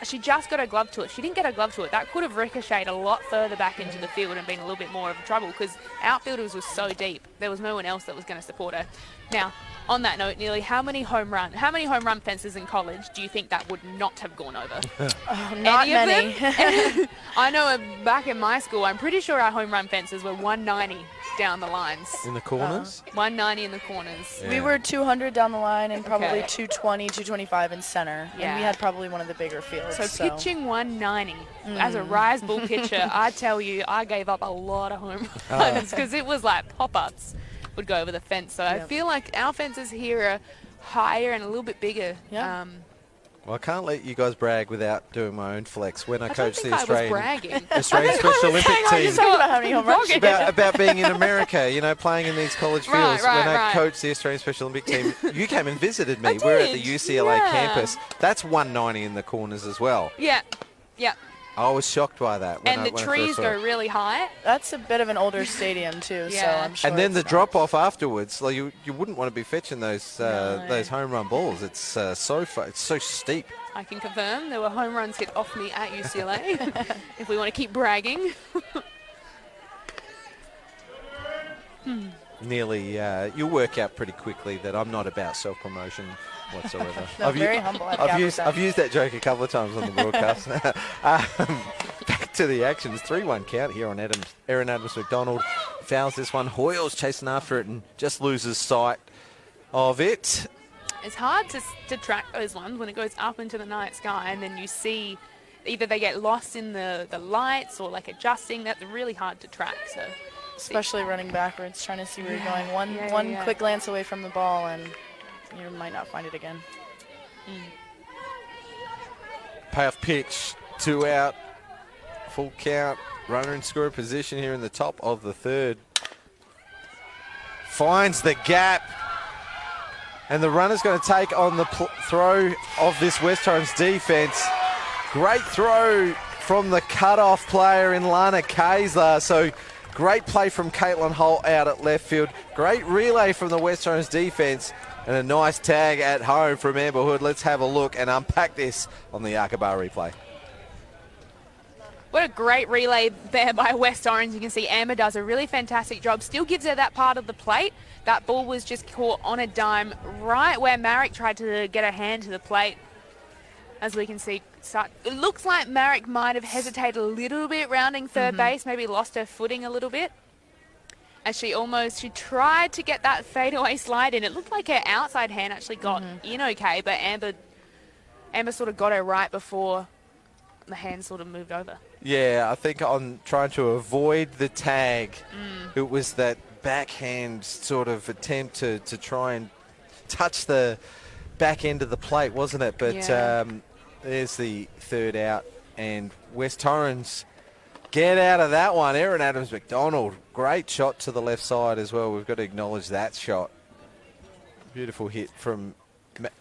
She just got her glove to it. She didn't get her glove to it. That could have ricocheted a lot further back into the field and been a little bit more of trouble because outfielders was so deep. There was no one else that was going to support her. Now, on that note, Neely, how many home run fences in college do you think that would not have gone over? Not many. I know back in my school, I'm pretty sure our home run fences were 190 down the lines. In the corners? 190 in the corners. Yeah. We were 200 down the line and probably Okay. 220, 225 in center. Yeah. And we had probably one of the bigger fields. So pitching 190 as a rise ball pitcher, I tell you, I gave up a lot of home runs because it was like pop-ups would go over the fence. So I feel like our fences here are higher and a little bit bigger. Yeah. Well, I can't let you guys brag without doing my own flex. When I I don't coached think the I was Australian bragging. Australian Special Olympic team. Talking about how many home runs. About being in America, you know, playing in these college fields. Right, when I right. coached the Australian Special Olympic team, you came and visited me. I We're at the did, UCLA yeah. campus. That's 190 in the corners as well. Yeah. I was shocked by that. And the trees go really high. That's a bit of an older stadium too, so Yeah. I'm sure. And then the it's not- drop off afterwards, like you wouldn't want to be fetching those home run balls. It's it's so steep. I can confirm there were home runs hit off me at UCLA, if we want to keep bragging. Nearly, you'll work out pretty quickly that I'm not about self-promotion whatsoever. No, very humble. I've used that joke a couple of times on the broadcast. Back to the action. It's 3-1 count here on Aaron Adams McDonald. Fouls this one. Hoyle's chasing after it and just loses sight of it. It's hard to track those ones when it goes up into the night sky and then you see either they get lost in the lights or like adjusting. That's really hard to track. So, Especially running backwards, trying to see where you're going. One quick glance away from the ball and you might not find it again. Payoff pitch, 2 out, full count. Runner in scoring position here in the top of the third. Finds the gap. And the runner's going to take on the throw of this West Torrens defence. Great throw from the cut-off player in Lana Kaysler. So great play from Caitlin Holt out at left field. Great relay from the West Torrens defence. And a nice tag at home from Amber Hood. Let's have a look and unpack this on the Arkabar replay. What a great relay there by West Torrens. You can see Amber does a really fantastic job. Still gives her that part of the plate. That ball was just caught on a dime right where Marek tried to get a hand to the plate. As we can see, it looks like Marek might have hesitated a little bit rounding third base, maybe lost her footing a little bit. As she tried to get that fadeaway slide in. It looked like her outside hand actually got in okay, but Amber sort of got her right before the hand sort of moved over. Yeah, I think on trying to avoid the tag, it was that backhand sort of attempt to try and touch the back end of the plate, wasn't it? But there's the third out, and West Torrens get out of that one. Aaron Adams McDonald, great shot to the left side as well. We've got to acknowledge that shot. Beautiful hit from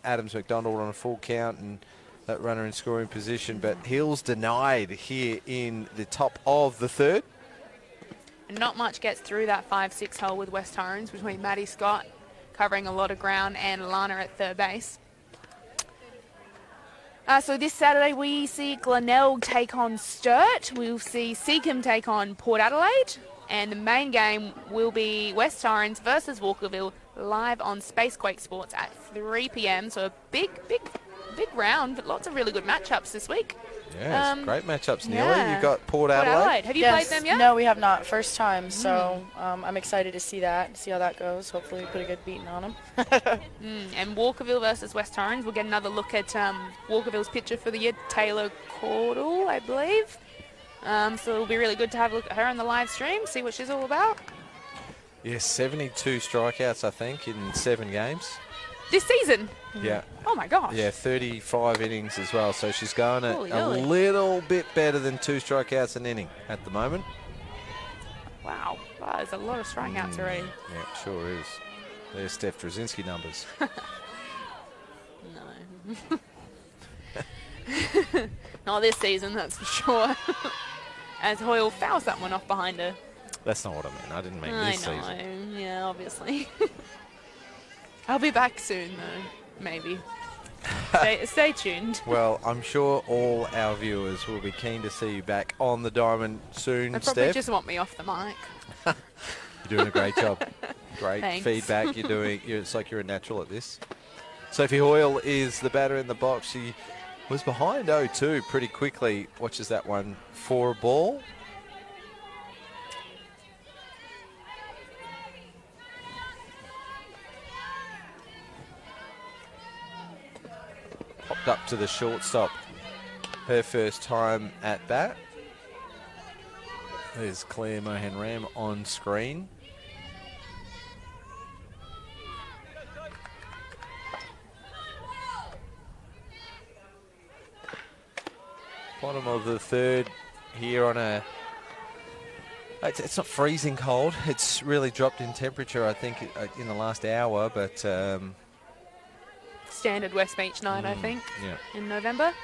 Adams McDonald on a full count, and that runner in scoring position, but Hills denied here in the top of the third. And not much gets through that 5-6 hole with West Torrens between Maddie Scott covering a lot of ground and Lana at third base. So this Saturday we see Glenelg take on Sturt. We'll see Seacombe take on Port Adelaide. And the main game will be West Torrens versus Walkerville live on Spacequake Sports at 3 p.m. So a big round, but lots of really good matchups this week. Yeah, great matchups, Neely. yeah. You've got Port Adelaide. Have you played them yet? No, we have not. First time, so I'm excited to see how that goes. Hopefully we put a good beating on them. And Walkerville versus West Torrens. We'll get another look at Walkerville's pitcher for the year, Taylor Caudle, I believe. So it'll be really good to have a look at her on the live stream, see what she's all about. Yeah, 72 strikeouts, I think, in 7 games. This season? Yeah. Oh, my gosh. Yeah, 35 innings as well. So she's going a Holy. little bit better than 2 strikeouts an inning at the moment. Wow, there's a lot of strikeouts already. Yeah, sure is. There's Steph Drzezinski numbers. No. Not this season, that's for sure. As Hoyle fouls that one off behind her. That's not what I meant. I didn't mean this season. Yeah, obviously. I'll be back soon, though. Maybe. Stay tuned. Well, I'm sure all our viewers will be keen to see you back on the diamond soon, They probably Steph. just want me off the mic. You're doing a great job. Great Thanks. feedback. It's like you're a natural at this. Sophie Hoyle is the batter in the box. She was behind 0-2 pretty quickly. Watches that one for a ball. Popped up to the shortstop. Her first time at bat. There's Claire Mohan-Ram on screen. Bottom of the third here on a... It's not freezing cold. It's really dropped in temperature, I think, in the last hour, but... Standard West Beach night, I think, yeah. in November.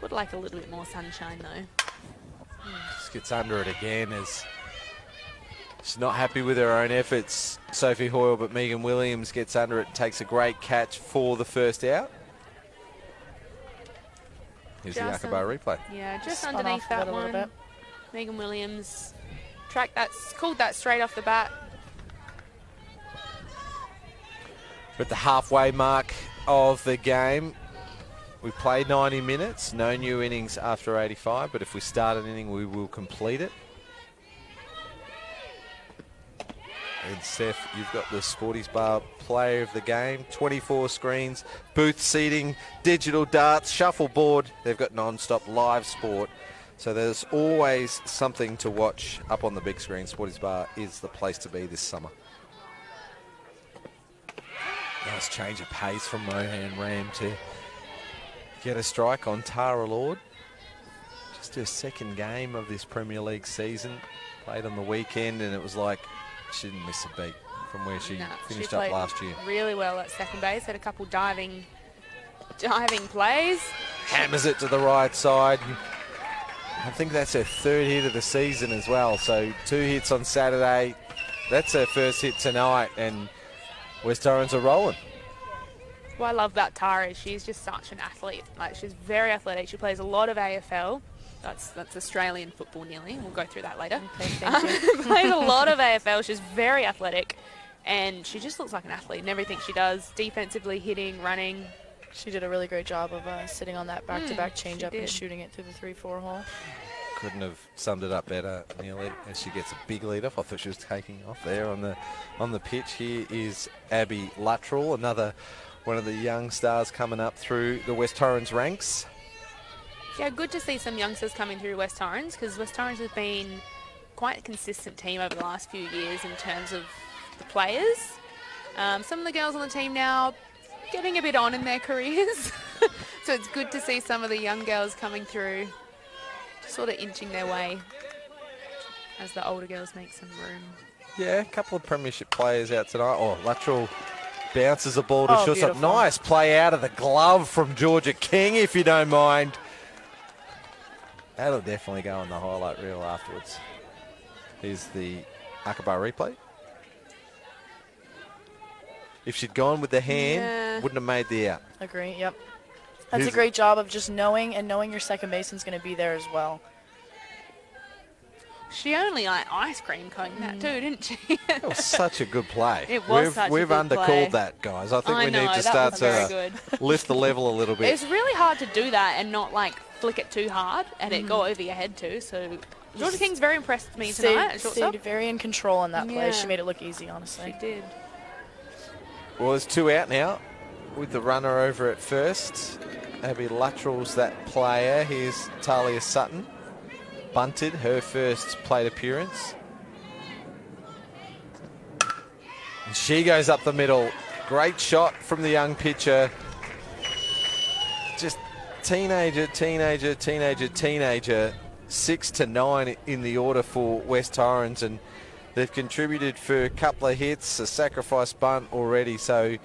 Would like a little bit more sunshine though. Just gets under it again as she's not happy with her own efforts, Sophie Hoyle, but Megan Williams gets under it, takes a great catch for the first out. Here's the Akaba replay. Yeah, just Spun underneath off that a little one. bit. Megan Williams called that straight off the bat. We're at the halfway mark of the game. We played 90 minutes, no new innings after 85, but if we start an inning, we will complete it. And Steph, you've got the Sporties Bar player of the game. 24 screens, booth seating, digital darts, shuffleboard. They've got non-stop live sport. So there's always something to watch up on the big screen. Sporties Bar is the place to be this summer. Nice change of pace from Mohan Ram to get a strike on Tara Lord. Just her second game of this Premier League season. Played on the weekend and it was like she didn't miss a beat from where she finished up last year. Really well at second base. Had a couple diving plays. Hammers it to the right side. I think that's her third hit of the season as well. So 2 hits on Saturday. That's her first hit tonight and West Torrens are rolling. What I love about Tara is she's just such an athlete. Like, she's very athletic. She plays a lot of AFL. That's Australian football nearly. We'll go through that later. Okay, thank you. Plays a lot of AFL. She's very athletic. And she just looks like an athlete in everything she does. Defensively, hitting, running. She did a really great job of sitting on that back-to-back changeup did. and shooting it through the 3-4 hole. Couldn't have summed it up better, Nearly, as she gets a big lead off. I thought she was taking off there on the pitch. Here is Abby Luttrell, another one of the young stars coming up through the West Torrens ranks. Yeah, good to see some youngsters coming through West Torrens, because West Torrens has been quite a consistent team over the last few years in terms of the players. Some of the girls on the team now getting a bit on in their careers. So it's good to see some of the young girls coming through, sort of inching their way as the older girls make some room. Yeah, a couple of premiership players out tonight. Oh, Luttrell bounces the ball to shortstop. Beautiful. Nice play out of the glove from Georgia King, if you don't mind. That'll definitely go on the highlight reel afterwards. Here's the Akaba replay. If she'd gone with the hand, wouldn't have made the out. Agree, yep. That's a great job of just knowing your second baseman's going to be there as well. She only ate ice cream cone that too, didn't she? That was such a good play. It was such a We've good undercalled play. that, guys. I think we know, need to that start was very to good. lift the level a little bit. It's really hard to do that and not like flick it too hard and it go over your head too. So Georgia King's very impressed with me tonight. at shortstop. Stayed very in control in that play. Yeah. She made it look easy, honestly. She did. Well, there's 2 out now with the runner over at first. Abby Luttrell's that player. Here's Talia Sutton. Bunted, her first plate appearance. And she goes up the middle. Great shot from the young pitcher. Just teenager. 6 to 9 in the order for West Torrens, and they've contributed for a couple of hits, a sacrifice bunt already. So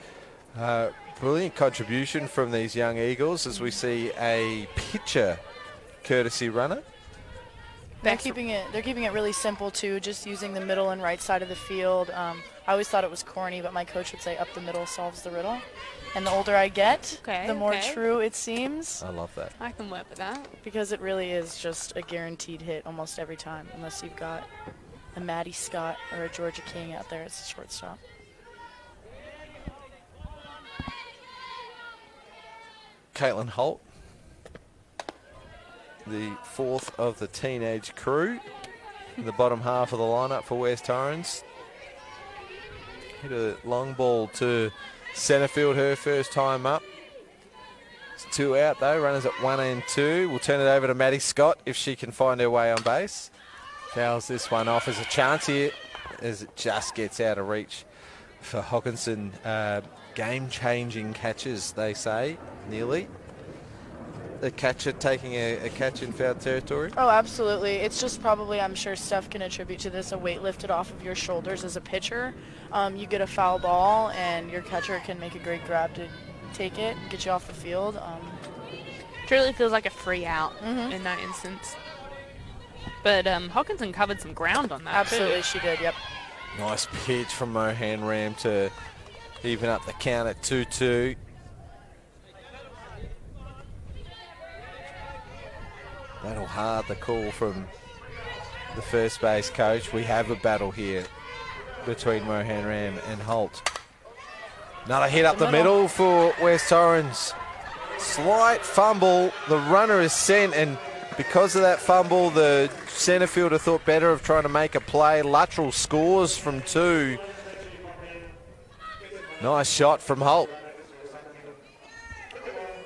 brilliant contribution from these young Eagles as we see a pitcher courtesy runner. They're keeping it really simple too, just using the middle and right side of the field. I always thought it was corny, but my coach would say up the middle solves the riddle. And the older I get, the more true it seems. I love that. I can work with that. Because it really is just a guaranteed hit almost every time, unless you've got a Maddie Scott or a Georgia King out there as a shortstop. Caitlin Holt, the 4th of the teenage crew in the bottom half of the lineup for West Torrens. Hit a long ball to centre field, her first time up. It's 2 out though, runners at 1 and 2. We'll turn it over to Maddie Scott if she can find her way on base. Fouls this one off as a chance here as it just gets out of reach for Hawkinson. Game-changing catches, they say, nearly. The catcher taking a catch in foul territory? Oh, absolutely. It's just probably, I'm sure Steph can attribute to this, a weight lifted off of your shoulders as a pitcher. You get a foul ball, and your catcher can make a great grab to take it and get you off the field. Truly feels like a free out in that instance. But Hawkinson covered some ground on that. Absolutely, too. she did, yep. Nice pitch from Mohan Ram to even up the count at 2-2. Battle hard, the call from the first base coach. We have a battle here between Mohan Ram and Holt. Another hit up the middle for West Torrens. Slight fumble. The runner is sent, and because of that fumble, the centre fielder thought better of trying to make a play. Luttrell scores from 2. Nice shot from Holt.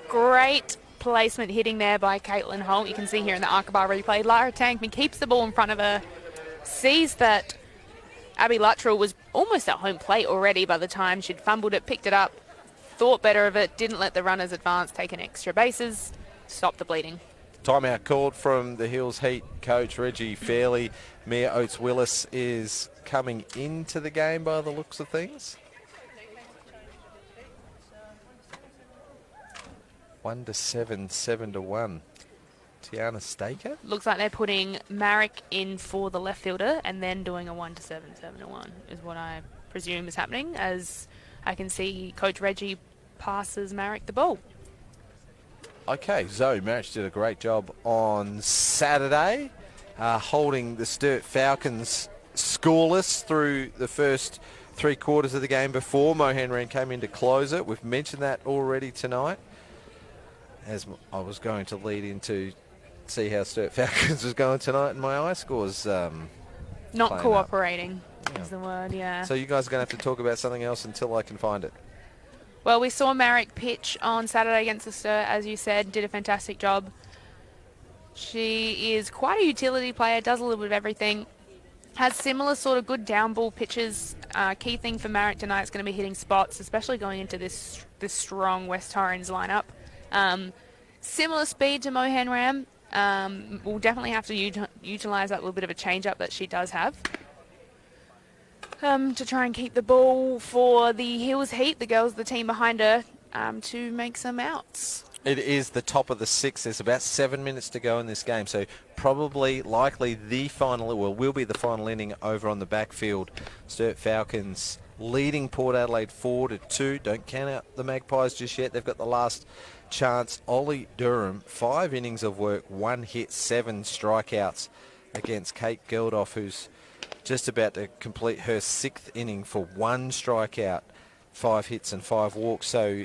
Great placement hitting there by Caitlin Holt. You can see here in the Arkabar replay, Lara Tankman keeps the ball in front of her, sees that Abby Luttrell was almost at home plate already by the time she'd fumbled it, picked it up, thought better of it, didn't let the runners advance, taking extra bases, stopped the bleeding. Timeout called from the Hills Heat coach, Reggie Fairley. Mia Oates-Willis is coming into the game by the looks of things. 1-7, 7-1. Tiana Staker. Looks like they're putting Marek in for the left fielder and then doing a 1-7, 7-1 is what I presume is happening, as I can see Coach Reggie passes Marek the ball. Okay, Zoe Marich did a great job on Saturday, holding the Sturt Falcons scoreless through the first 3 quarters of the game before Mohan Ram came in to close it. We've mentioned that already tonight, as I was going to lead into see how Sturt Falcons was going tonight, and my eye scores not cooperating is the word, yeah. So you guys are going to have to talk about something else until I can find it. Well, we saw Marek pitch on Saturday against the Sturt, as you said, did a fantastic job. She is quite a utility player, does a little bit of everything, has similar sort of good down ball pitches. Key thing for Marek tonight is going to be hitting spots, especially going into this strong West Torrens lineup. Similar speed to Mohan Ram. We'll definitely have to utilise that little bit of a change-up that she does have. To try and keep the ball for the Hills Heat, the girls, the team behind her, to make some outs. It is the top of the 6th. There's about 7 minutes to go in this game, so probably, likely, the final, well, will be the final inning over on the backfield. Sturt Falcons leading Port Adelaide 4-2. Don't count out the Magpies just yet. They've got the last chance. Ollie Durham, 5 innings of work, 1 hit, 7 strikeouts against Kate Geldof, who's just about to complete her 6th inning for 1 strikeout, 5 hits and 5 walks. So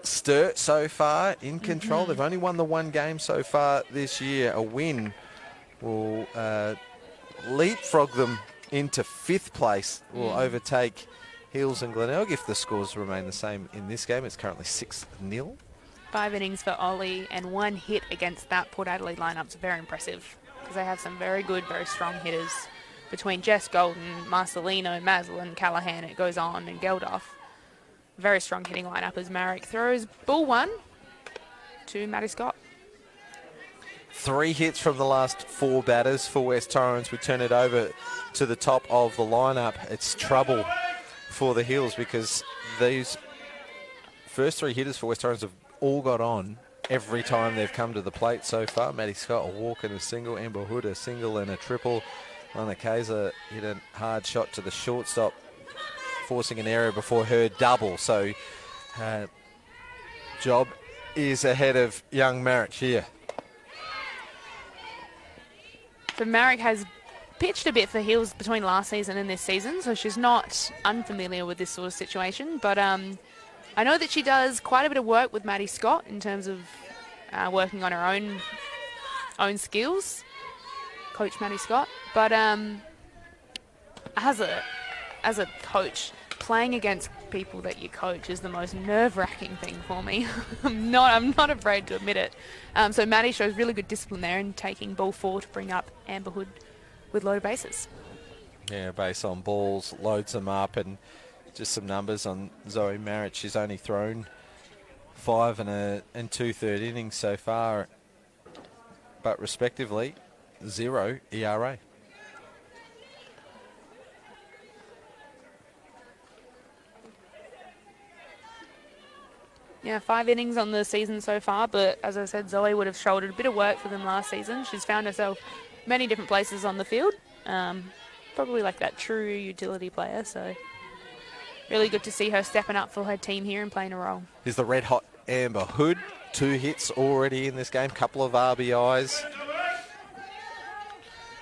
Sturt so far in control. They've only won the 1 game so far this year. A win will leapfrog them into 5th place, will overtake Hills and Glenelg if the scores remain the same in this game. It's currently 6-0. 5 innings for Ollie and 1 hit against that Port Adelaide lineup is very impressive, because they have some very good, very strong hitters between Jess Golden, Marcelino, Maslin, Callahan, it goes on, and Geldof. Very strong hitting lineup as Marek throws ball 1 to Maddie Scott. 3 hits from the last 4 batters for West Torrens. We turn it over to the top of the lineup. It's trouble for the Hills, because these first 3 hitters for West Torrens have all got on every time they've come to the plate so far. Maddie Scott a walk and a single, Amber Hood a single and a triple. Lana Kaiser hit a hard shot to the shortstop, forcing an error before her double. So job is ahead of young Marek here. So Marek has pitched a bit for Hills between last season and this season, so she's not unfamiliar with this sort of situation. But I know that she does quite a bit of work with Maddie Scott in terms of working on her own skills, Coach Maddie Scott. But as a coach, playing against people that you coach is the most nerve-wracking thing for me. I'm not afraid to admit it. So Maddie shows really good discipline there in taking ball 4 to bring up Amber Hood with loaded bases. Yeah, base on balls, loads them up, and just some numbers on Zoe Marich. She's only thrown 5 and 2/3 innings so far, but respectively 0 ERA. Yeah, 5 innings on the season so far, but as I said, Zoe would have shouldered a bit of work for them last season. She's found herself many different places on the field. Probably like that true utility player, so really good to see her stepping up for her team here and playing a role. Here's the red hot Amber Hood. 2 hits already in this game, couple of RBIs.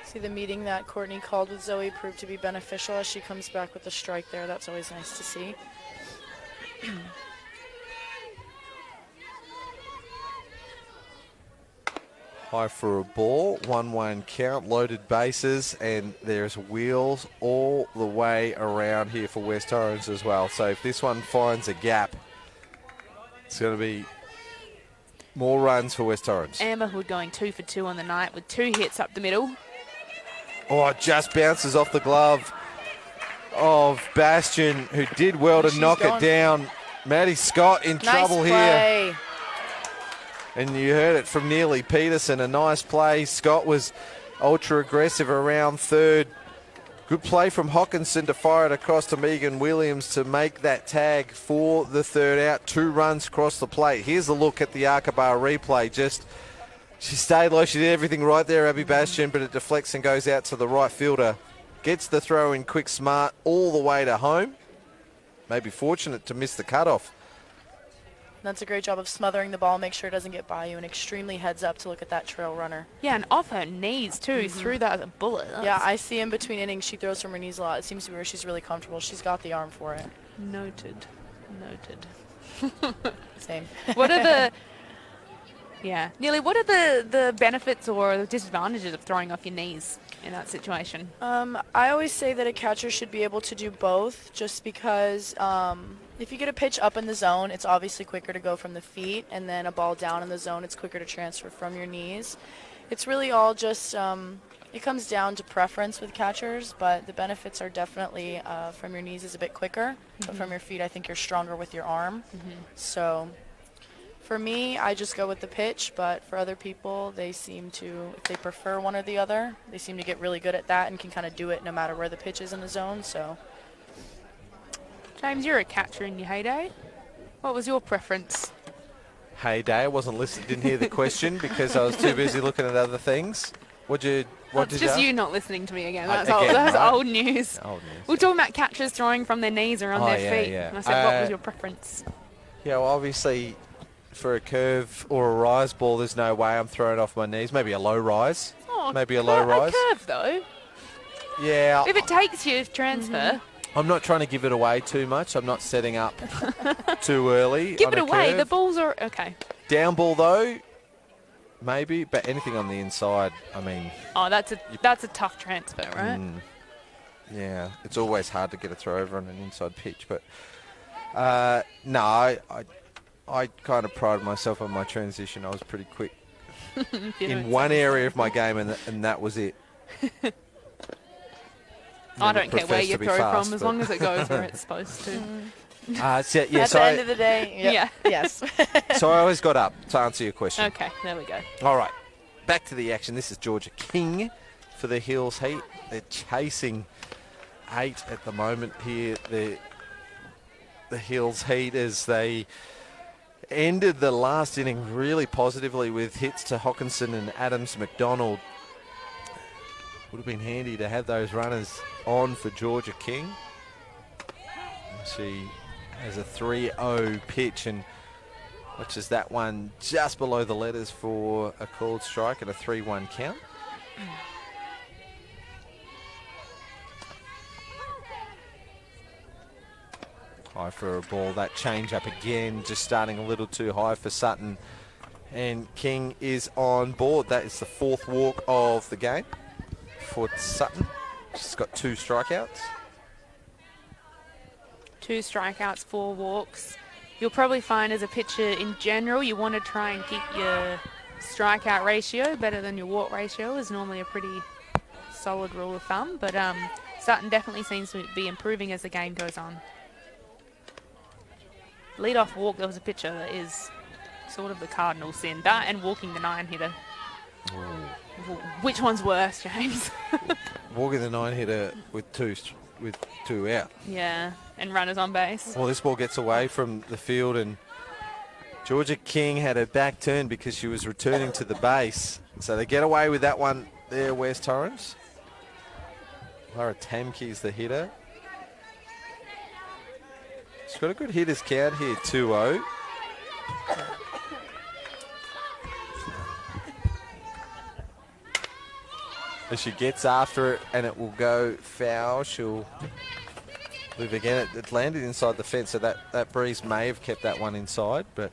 See, the meeting that Courtney called with Zoe proved to be beneficial as she comes back with a strike there. That's always nice to see. High for a ball, 1-1 count, loaded bases, and there's wheels all the way around here for West Torrens as well. So if this one finds a gap, it's going to be more runs for West Torrens. Amber Hood going 2 for 2 on the night with 2 hits up the middle. Oh, it just bounces off the glove of Bastion, who did well to knock it down. Maddie Scott in trouble here. And you heard it from Neely Peterson, a nice play. Scott was ultra aggressive around third. Good play from Hawkinson to fire it across to Megan Williams to make that tag for the third out. 2 runs across the plate. Here's a look at the Arkabar replay. She stayed low. She did everything right there, Abby Bastion, but it deflects and goes out to the right fielder. Gets the throw in quick, smart, all the way to home. Maybe fortunate to miss the cutoff. That's a great job of smothering the ball, make sure it doesn't get by you, and extremely heads up to look at that trail runner. Yeah, and off her knees too, through that as a bullet. Yeah, I see in between innings she throws from her knees a lot. It seems to be where she's really comfortable. She's got the arm for it. Noted. Same. What are the... Yeah. Neely, what are the benefits or the disadvantages of throwing off your knees in that situation? I always say that a catcher should be able to do both, just because if you get a pitch up in the zone, it's obviously quicker to go from the feet, and then a ball down in the zone, it's quicker to transfer from your knees. It's really all just, it comes down to preference with catchers, but the benefits are definitely from your knees is a bit quicker, but from your feet, I think you're stronger with your arm. So for me, I just go with the pitch, but for other people, they seem to, if they prefer one or the other, they seem to get really good at that and can kind of do it no matter where the pitch is in the zone. So, James, you're a catcher in your heyday. What was your preference? Heyday, I wasn't listening, didn't hear the question because I was too busy looking at other things. What did It's just you not listening to me again. That's, again, that's right. old news. Old news. We're talking about catchers throwing from their knees or on their feet. Yeah. And I said, what was your preference? Yeah, well, obviously, for a curve or a rise ball, there's no way I'm throwing off my knees. Maybe a low rise. Oh, maybe a low rise. A curve, though. Yeah. If it takes you to transfer. I'm not trying to give it away too much. I'm not setting up too early. Give on it a away. curve. The balls are... Okay. Down ball, though, maybe. But anything on the inside, I mean... Oh, that's a tough transfer, right? Yeah, it's always hard to get a throw over on an inside pitch. But, no, I kind of pride myself on my transition. I was pretty quick in one area of my game, and that was it. I don't care where you throw fast, from, as long as it goes where it's supposed to. At the end of the day, yes. So I always got up to answer your question. Okay, there we go. All right, back to the action. This is Georgia King for the Hills Heat. They're chasing 8 at the moment here. The Hills Heat, as they ended the last inning really positively with hits to Hawkinson and Adams McDonald. Would have been handy to have those runners on for Georgia King. She has a 3-0 pitch and watches that one just below the letters for a called strike and a 3-1 count. High for a ball. That change up again, just starting a little too high for Sutton. And King is on board. That is the 4th walk of the game for Sutton. She's got 2 strikeouts. 2 strikeouts, 4 walks. You'll probably find as a pitcher in general, you want to try and keep your strikeout ratio better than your walk ratio is normally a pretty solid rule of thumb. But Sutton definitely seems to be improving as the game goes on. Lead-off walk, there was a pitcher that is sort of the cardinal sin. That and walking the 9-hitter. Which one's worse, James? Walking the 9-hitter with two out. Yeah, and runners on base. Well, this ball gets away from the field and Georgia King had her back turned because she was returning to the base. So they get away with that one there, West Torrens. Lara Tamke's the hitter. She's got a good hitters count here, 2-0. As she gets after it and it will go foul, she'll move again. It landed inside the fence, so that breeze may have kept that one inside, but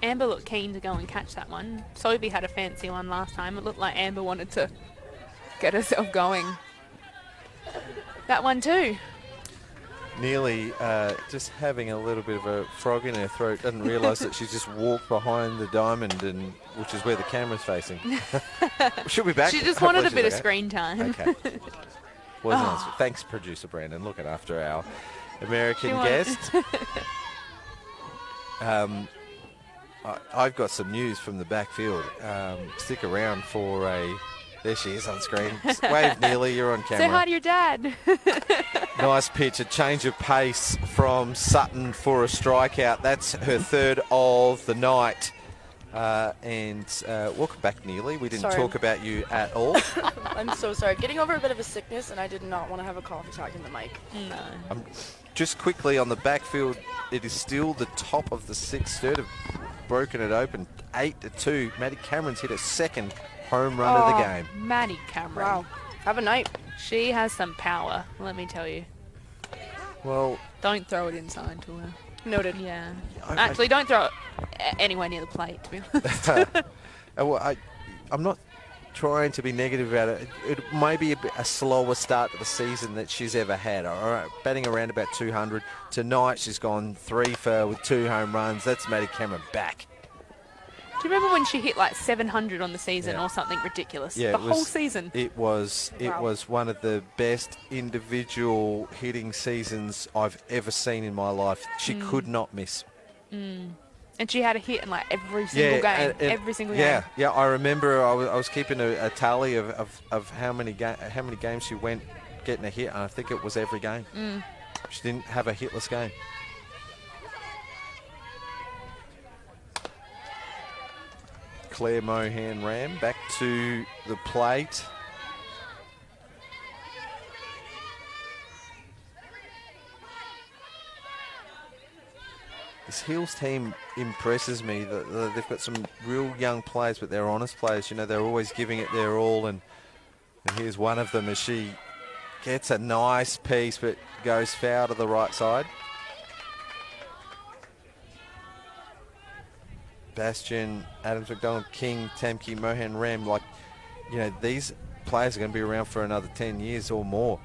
Amber looked keen to go and catch that one. Sophie had a fancy one last time. It looked like Amber wanted to get herself going. That one too. Nearly just having a little bit of a frog in her throat, doesn't realise that she's just walked behind the diamond, and which is where the camera's facing. She'll be back. She just wanted a bit of screen time. Okay. Wasn't answered. Thanks, producer Brandon, looking after our American guest. I've got some news from the backfield. Stick around for a... There she is on screen. Wave, Neely, you're on camera. Say hi to your dad. Nice pitch, a change of pace from Sutton for a strikeout. That's her third of the night. Welcome back, Neely. We didn't talk about you at all. I'm so sorry. Getting over a bit of a sickness, and I did not want to have a cough attack in the mic. No. Just quickly on the backfield, it is still the top of the sixth. Third have broken it open, 8-2. Maddie Cameron's hit a second home run of the game. Maddie Cameron. Wow. Have a night. She has some power, let me tell you. Well, don't throw it inside to her. Noted. Yeah. Actually, don't throw it anywhere near the plate, to be honest. I'm not trying to be negative about it. It may be a slower start to the season that she's ever had. All right, batting around about 200. Tonight she's gone 3 for with 2 home runs. That's Maddie Cameron back. Do you remember when she hit like 700 on the season or something ridiculous? Yeah, the whole season. It was one of the best individual hitting seasons I've ever seen in my life. She could not miss. And she had a hit in like every single game. Every single game. Yeah, I remember I was keeping a tally of how many games she went getting a hit, and I think it was every game. She didn't have a hitless game. Claire Mohan Ram back to the plate. This Hills team impresses me. They've got some real young players, but they're honest players. You know, they're always giving it their all, and here's one of them as she gets a nice piece, but goes foul to the right side. Bastion, Adams, McDonald, King, Tamke, Mohan, Ram, like, you know, these players are going to be around for another 10 years or more.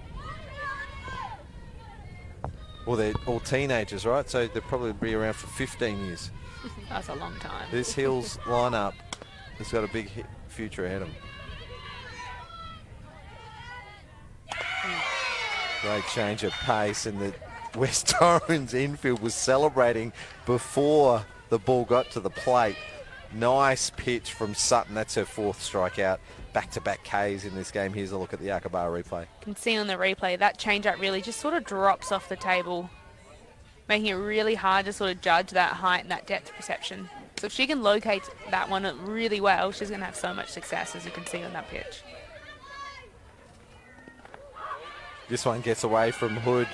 Well, they're all teenagers, right? So they'll probably be around for 15 years. That's a long time. This Hills lineup has got a big future ahead of them. Great change of pace, and the West Torrens infield was celebrating before the ball got to the plate. Nice pitch from Sutton. That's her 4th strikeout. Back-to-back Ks in this game. Here's a look at the Akabara replay. You can see on the replay that change-up really just sort of drops off the table, making it really hard to sort of judge that height and that depth perception. So if she can locate that one really well, she's going to have so much success, as you can see on that pitch. This one gets away from Hood.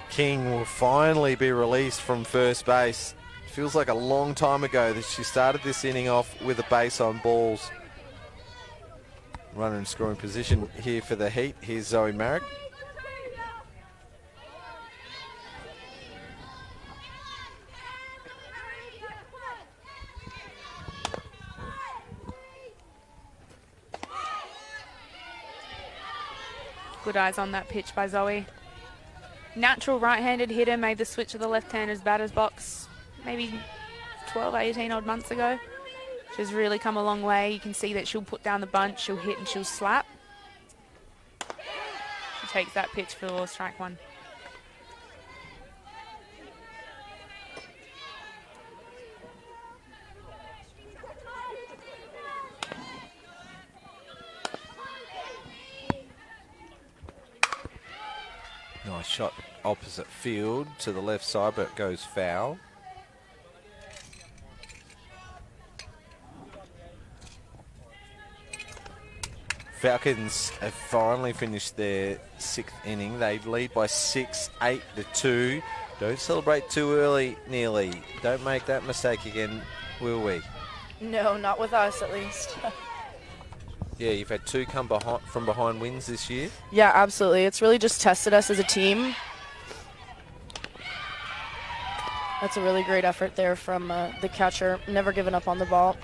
King will finally be released from first base. Feels like a long time ago that she started this inning off with a base on balls. Runner in scoring position here for the Heat. Here's Zoe Marrick. Good eyes on that pitch by Zoe. Natural right-handed hitter, made the switch to the left-hander's batter's box maybe 12, 18 odd months ago. She's really come a long way. You can see that she'll put down the bunt, she'll hit and she'll slap. She takes that pitch for strike 1. Nice shot opposite field to the left side, but it goes foul. Falcons have finally finished their 6th inning. They lead by 6, 8-2. Don't celebrate too early, Neely. Don't make that mistake again, will we? No, not with us at least. Yeah, you've had 2 come from behind wins this year. Yeah, absolutely. It's really just tested us as a team. That's a really great effort there from the catcher, never giving up on the ball.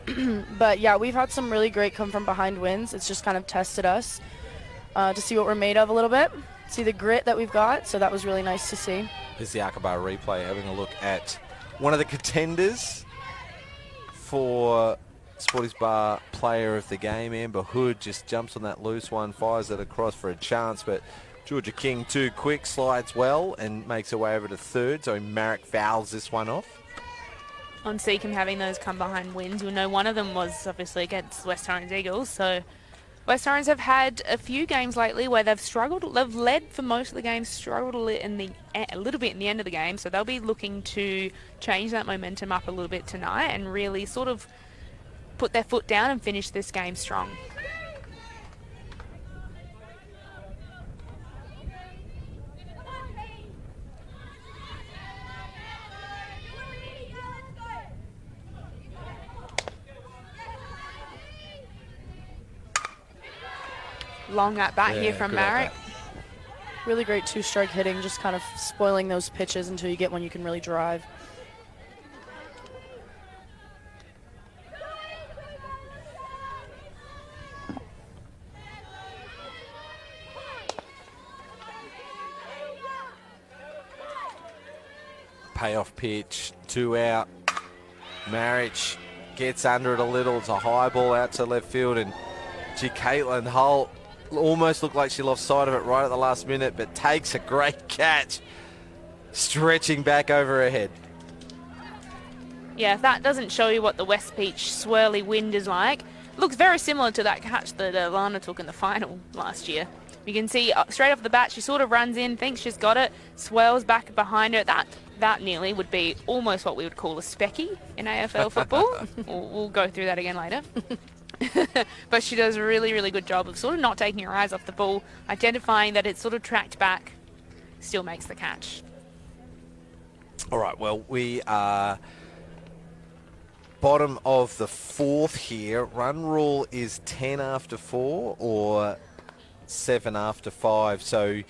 But yeah, we've had some really great come from behind wins. It's just kind of tested us to see what we're made of a little bit, see the grit that we've got. So that was really nice to see. Here's the Aqaba replay, having a look at one of the contenders for Sporties Bar Player of the Game. Amber Hood just jumps on that loose one, fires it across for a chance, but Georgia King too quick, slides well and makes her way over to third, so Marek fouls this one off. On Seacombe having those come behind wins, you'll know one of them was obviously against West Torrens Eagles. So West Torrens have had a few games lately where they've struggled. They've led for most of the games, struggled a little bit in the end of the game. So they'll be looking to change that momentum up a little bit tonight and really sort of put their foot down and finish this game strong. Long at bat here from Marek. Really great 2-strike hitting, just kind of spoiling those pitches until you get one you can really drive. Payoff pitch, 2 out. Marek gets under it a little. It's a high ball out to left field, and Caitlin Hull almost looked like she lost sight of it right at the last minute, but takes a great catch, stretching back over her head. Yeah, if that doesn't show you what the West Beach swirly wind is like, looks very similar to that catch that Lana took in the final last year. You can see straight off the bat, she sort of runs in, thinks she's got it, swirls back behind her. That nearly would be almost what we would call a specky in AFL football. We'll go through that again later. But she does a really, really good job of sort of not taking her eyes off the ball, identifying that it's sort of tracked back, still makes the catch. All right, well, we are bottom of the 4th here. Run rule is 10 after 4 or 7 after 5. So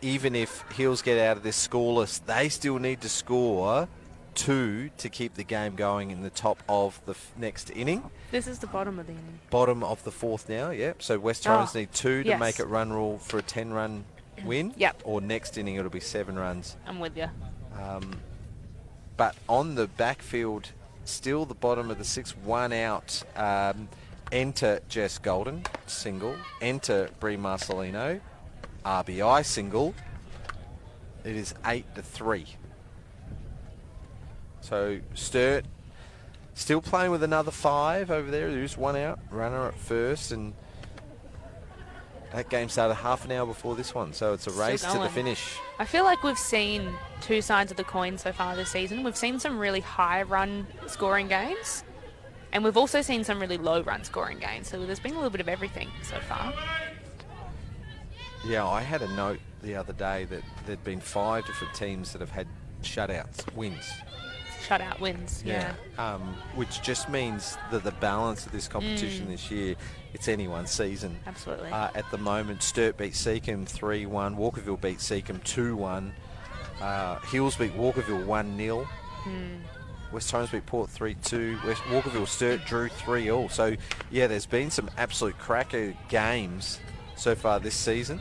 even if Hills get out of this scoreless, they still need to score 2 to keep the game going in the top of the next inning. This is the bottom of the inning. Bottom of the 4th now, yep. So West Torrens need 2 to make it run rule for a 10-run win. Yep. Or next inning it'll be 7 runs. I'm with you. But on the backfield, still the bottom of the 6th, 1 out. Enter Jess Golden, single. Enter Brie Marcelino, RBI single. It is 8-3. So Sturt still playing with another 5 over there. There's 1 out, runner at first, and that game started half an hour before this one, so it's a race to the finish. I feel like we've seen 2 sides of the coin so far this season. We've seen some really high run scoring games, and we've also seen some really low run scoring games. So there's been a little bit of everything so far. Yeah, I had a note the other day that there'd been 5 different teams that have had shutouts, wins. Shutout wins, yeah. Which just means that the balance of this competition this year, it's anyone's season. Absolutely. At the moment, Sturt beat Seacombe 3-1, Walkerville beat Seacombe 2-1, Hills beat Walkerville 1-0, West Torrens beat Port 3-2, Walkerville Sturt drew 3-all. So, yeah, there's been some absolute cracker games so far this season,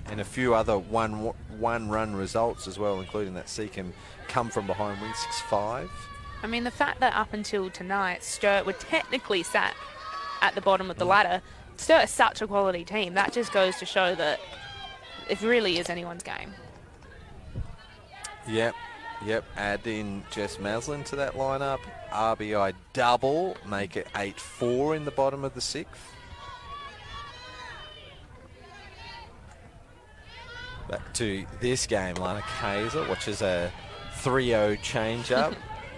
and a few other one-run results as well, including that Seacombe come from behind win 6-5. I mean, the fact that up until tonight, Sturt were technically sat at the bottom of the ladder. Sturt is such a quality team. That just goes to show that it really is anyone's game. Yep. Add in Jess Maslin to that lineup. RBI double, make it 8-4 in the bottom of the 6th. Back to this game, Lana Kaiser watches a 3-0 change-up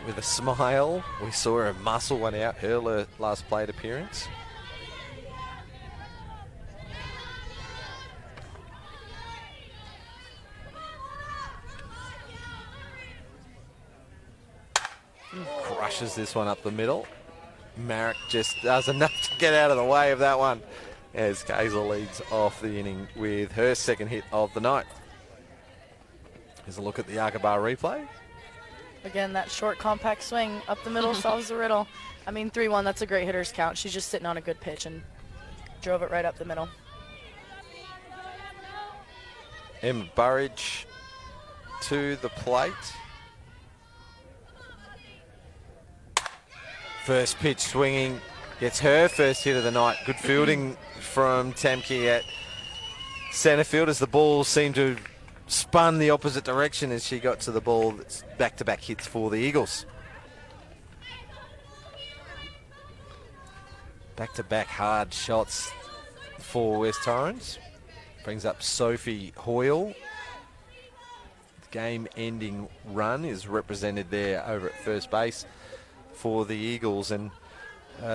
with a smile. We saw her muscle one out, her last plate appearance. Crushes this one up the middle. Marek just does enough to get out of the way of that one as Kaiser leads off the inning with her second hit of the night. Here's a look at the Argabar replay. Again, that short, compact swing up the middle solves the riddle. I mean, 3-1, that's a great hitter's count. She's just sitting on a good pitch and drove it right up the middle. Emma Burridge to the plate. First pitch swinging, gets her first hit of the night. Good fielding from Tamke at centre field as the ball seemed to spun the opposite direction as she got to the ball. That's back-to-back hits for the Eagles. Back-to-back hard shots for West Torrens. Brings up Sophie Hoyle. The game-ending run is represented there over at first base for the Eagles. And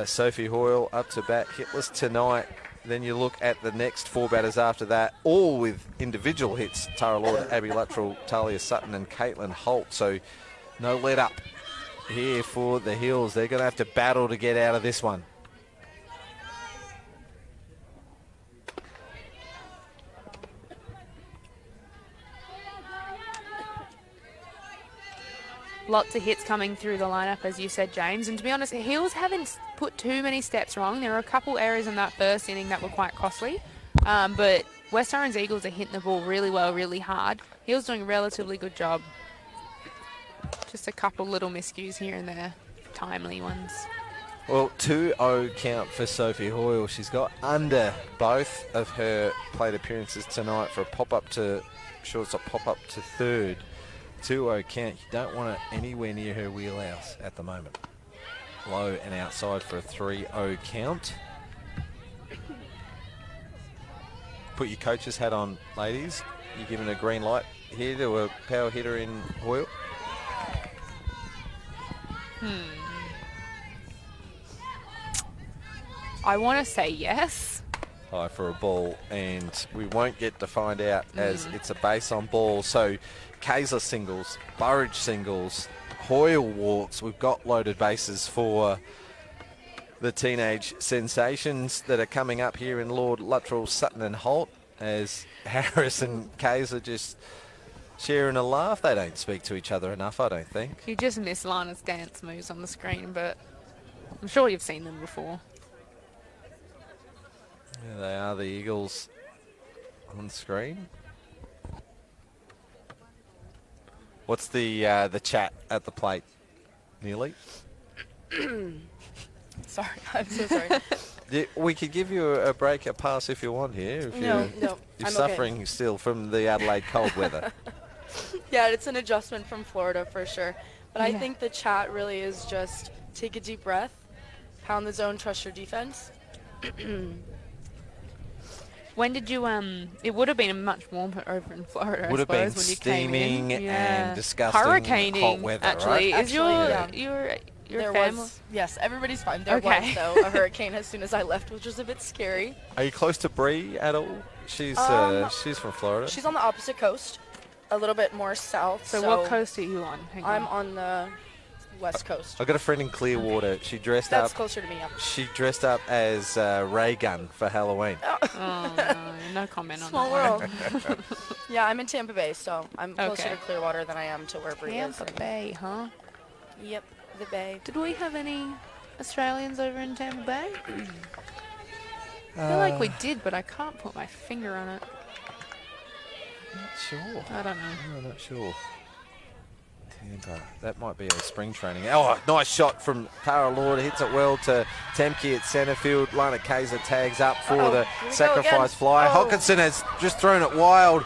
Sophie Hoyle up to bat hitless tonight. Then you look at the next 4 batters after that, all with individual hits. Tara Lord, Abby Luttrell, Talia Sutton and Caitlin Holt. So no let up here for the Hills. They're going to have to battle to get out of this one. Lots of hits coming through the lineup, as you said, James. And to be honest, the Hills haven't put too many steps wrong. There are a couple areas in that first inning that were quite costly. But West Torrens Eagles are hitting the ball really well, really hard. Hills doing a relatively good job. Just a couple little miscues here and there, timely ones. Well, 2-0 count for Sophie Hoyle. She's got under both of her plate appearances tonight for a pop-up to shortstop, pop-up to third. 2-0 count. You don't want it anywhere near her wheelhouse at the moment. Low and outside for a 3-0 count. Put your coach's hat on, ladies. You're given a green light here to a power hitter in Hoyle. I want to say yes. High for a ball, and we won't get to find out as it's a base on ball. So Kaiser singles, Burridge singles, Hoyle walks. We've got loaded bases for the teenage sensations that are coming up here in Lord, Luttrell, Sutton and Holt, as Harris and Kaiser just sharing a laugh. They don't speak to each other enough, I don't think. You just miss Lana's dance moves on the screen, but I'm sure you've seen them before. There they are, the Eagles on screen. What's the chat at the plate, Neely? Sorry, I'm so sorry. Yeah, we could give you a break, a pass if you want here. If No, you're I'm suffering okay. still from the Adelaide cold weather. Yeah, it's an adjustment from Florida for sure. But I Yeah. think the chat really is just take a deep breath, pound the zone, trust your defense. When did you, it would have been much warmer over in Florida, Would I have been suppose, when you came in. steaming and disgusting Hurricaning, hot weather, actually. right? Is Actually, your There family? was, yes, everybody's fine. There Okay. was, though, a hurricane as soon as I left, which was a bit scary. Are you close to Bree at all? She's from Florida. She's on the opposite coast, a little bit more south. So what coast are you on? Hang I'm on. on the west coast. I got a friend in Clearwater. She dressed That's up. closer to me, yeah. She dressed up as Ray Gun for Halloween. Oh, no comment on Small that. world. Yeah, I'm in Tampa Bay, so I'm closer Okay. to Clearwater than I am to where Bree is. Tampa Bay, huh? Yep, the Bay. Did we have any Australians over in Tampa Bay? I feel like we did, but I can't put my finger on it. Not sure. I don't know. I'm not sure. Tampa. That might be a spring training. Oh, nice shot from Tara Lord. Hits it well to Temke at centre field. Lana Kaiser tags up for the Here we go sacrifice again. fly. Oh. Hockinson has just thrown it wild.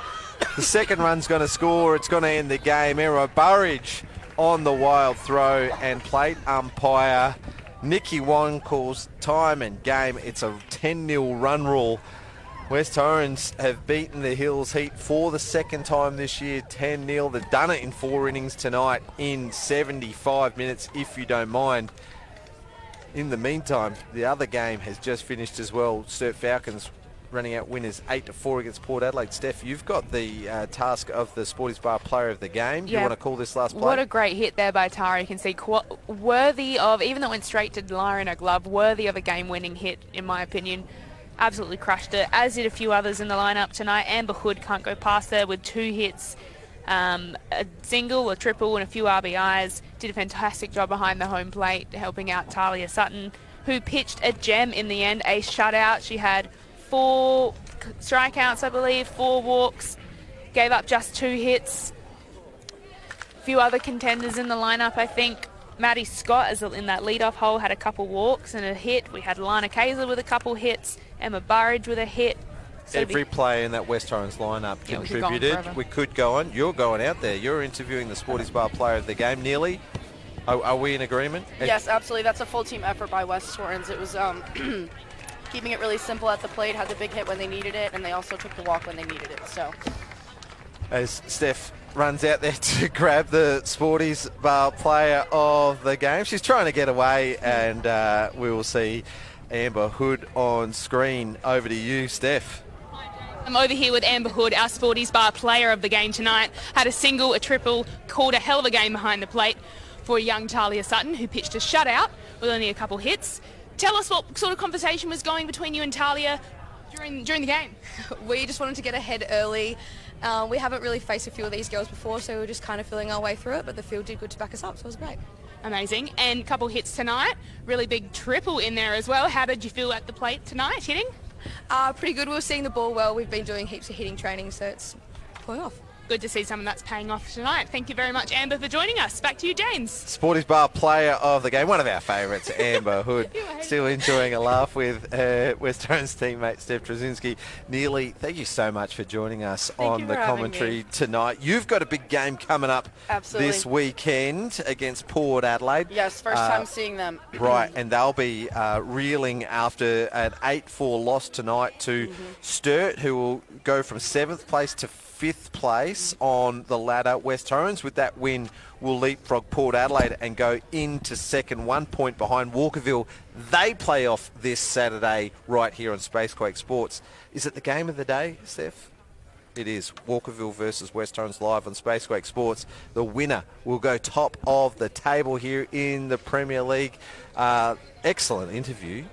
The second run's going to score. It's going to end the game. Emma Burridge on the wild throw, and plate umpire Nikki Wong calls time and game. It's a 10-0 run rule. West Torrens have beaten the Hills Heat for the second time this year, 10-0. They've done it in 4 innings tonight in 75 minutes, if you don't mind. In the meantime, the other game has just finished as well. Sturt Falcons running out winners 8-4 against Port Adelaide. Steph, you've got the task of the Sporties Bar Player of the Game. Do you want to call this last play? What a great hit there by Tara. You can see worthy of, even though it went straight to Lara in her glove, worthy of a game-winning hit, in my opinion. Absolutely crushed it, as did a few others in the lineup tonight. Amber Hood can't go past her with 2 hits, a single, a triple, and a few RBIs. Did a fantastic job behind the home plate, helping out Talia Sutton, who pitched a gem in the end, a shutout. She had 4 strikeouts, I believe, 4 walks, gave up just 2 hits. A few other contenders in the lineup, I think. Maddie Scott, as in that leadoff hole, had a couple walks and a hit. We had Lana Kaiser with a couple hits, Emma Burridge with a hit. So every player in that West Torrens lineup contributed. We could go on. You're going out there. You're interviewing the Sporties Bar Player of the Game. Nearly. Are we in agreement? Yes, absolutely. That's a full team effort by West Torrens. It was keeping it really simple at the plate, had the big hit when they needed it, and they also took the walk when they needed it. So, as Steph runs out there to grab the Sporties Bar Player of the Game, she's trying to get away, and we will see Amber Hood on screen. Over to you, Steph. I'm over here with Amber Hood, our Sporties Bar Player of the Game tonight. Had a single, a triple, called a hell of a game behind the plate for young Talia Sutton, who pitched a shutout with only a couple hits. Tell us what sort of conversation was going between you and Talia during the game. We just wanted to get ahead early. We haven't really faced a few of these girls before, so we were just kind of feeling our way through it, but the field did good to back us up, so it was great. Amazing. And a couple hits tonight. Really big triple in there as well. How did you feel at the plate tonight, hitting? Pretty good. We were seeing the ball well. We've been doing heaps of hitting training, so it's pulling off. Good to see someone that's paying off tonight. Thank you very much, Amber, for joining us. Back to you, James. Sporties Bar Player of the Game, one of our favourites, Amber Hood. Still enjoying a laugh with West Torrens teammate Steph Trzynski. Nearly, thank you so much for joining us on the commentary tonight. You've got a big game coming up this weekend against Port Adelaide. Yes, first time seeing them. Right, and they'll be reeling after an 8-4 loss tonight to Sturt, who will go from 7th place to 5th place on the ladder. West Torrens, with that win, will leapfrog Port Adelaide and go into second, 1 point behind Walkerville. They play off this Saturday right here on Spacequake Sports. Is it the game of the day, Steph? It is. Walkerville versus West Torrens live on Spacequake Sports. The winner will go top of the table here in the Premier League. Excellent interview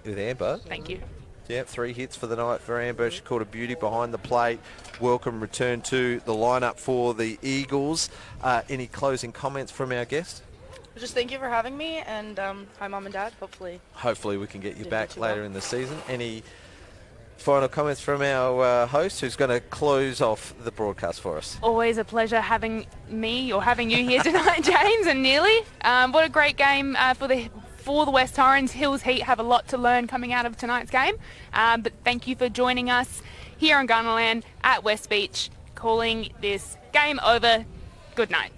with Amber. Thank you. Yeah, 3 hits for the night for Amber. She caught a beauty behind the plate. Welcome return to the lineup for the Eagles. Any closing comments from our guest? Just thank you for having me, and hi, Mom and Dad. Hopefully we can get you back later in the season. Any final comments from our host, who's going to close off the broadcast for us? Always a pleasure having me or having you here tonight, James and Nearly. What a great game for the West Torrens. Hills Heat have a lot to learn coming out of tonight's game. But thank you for joining us here on Gunnerland at West Beach, calling this game over. Good night.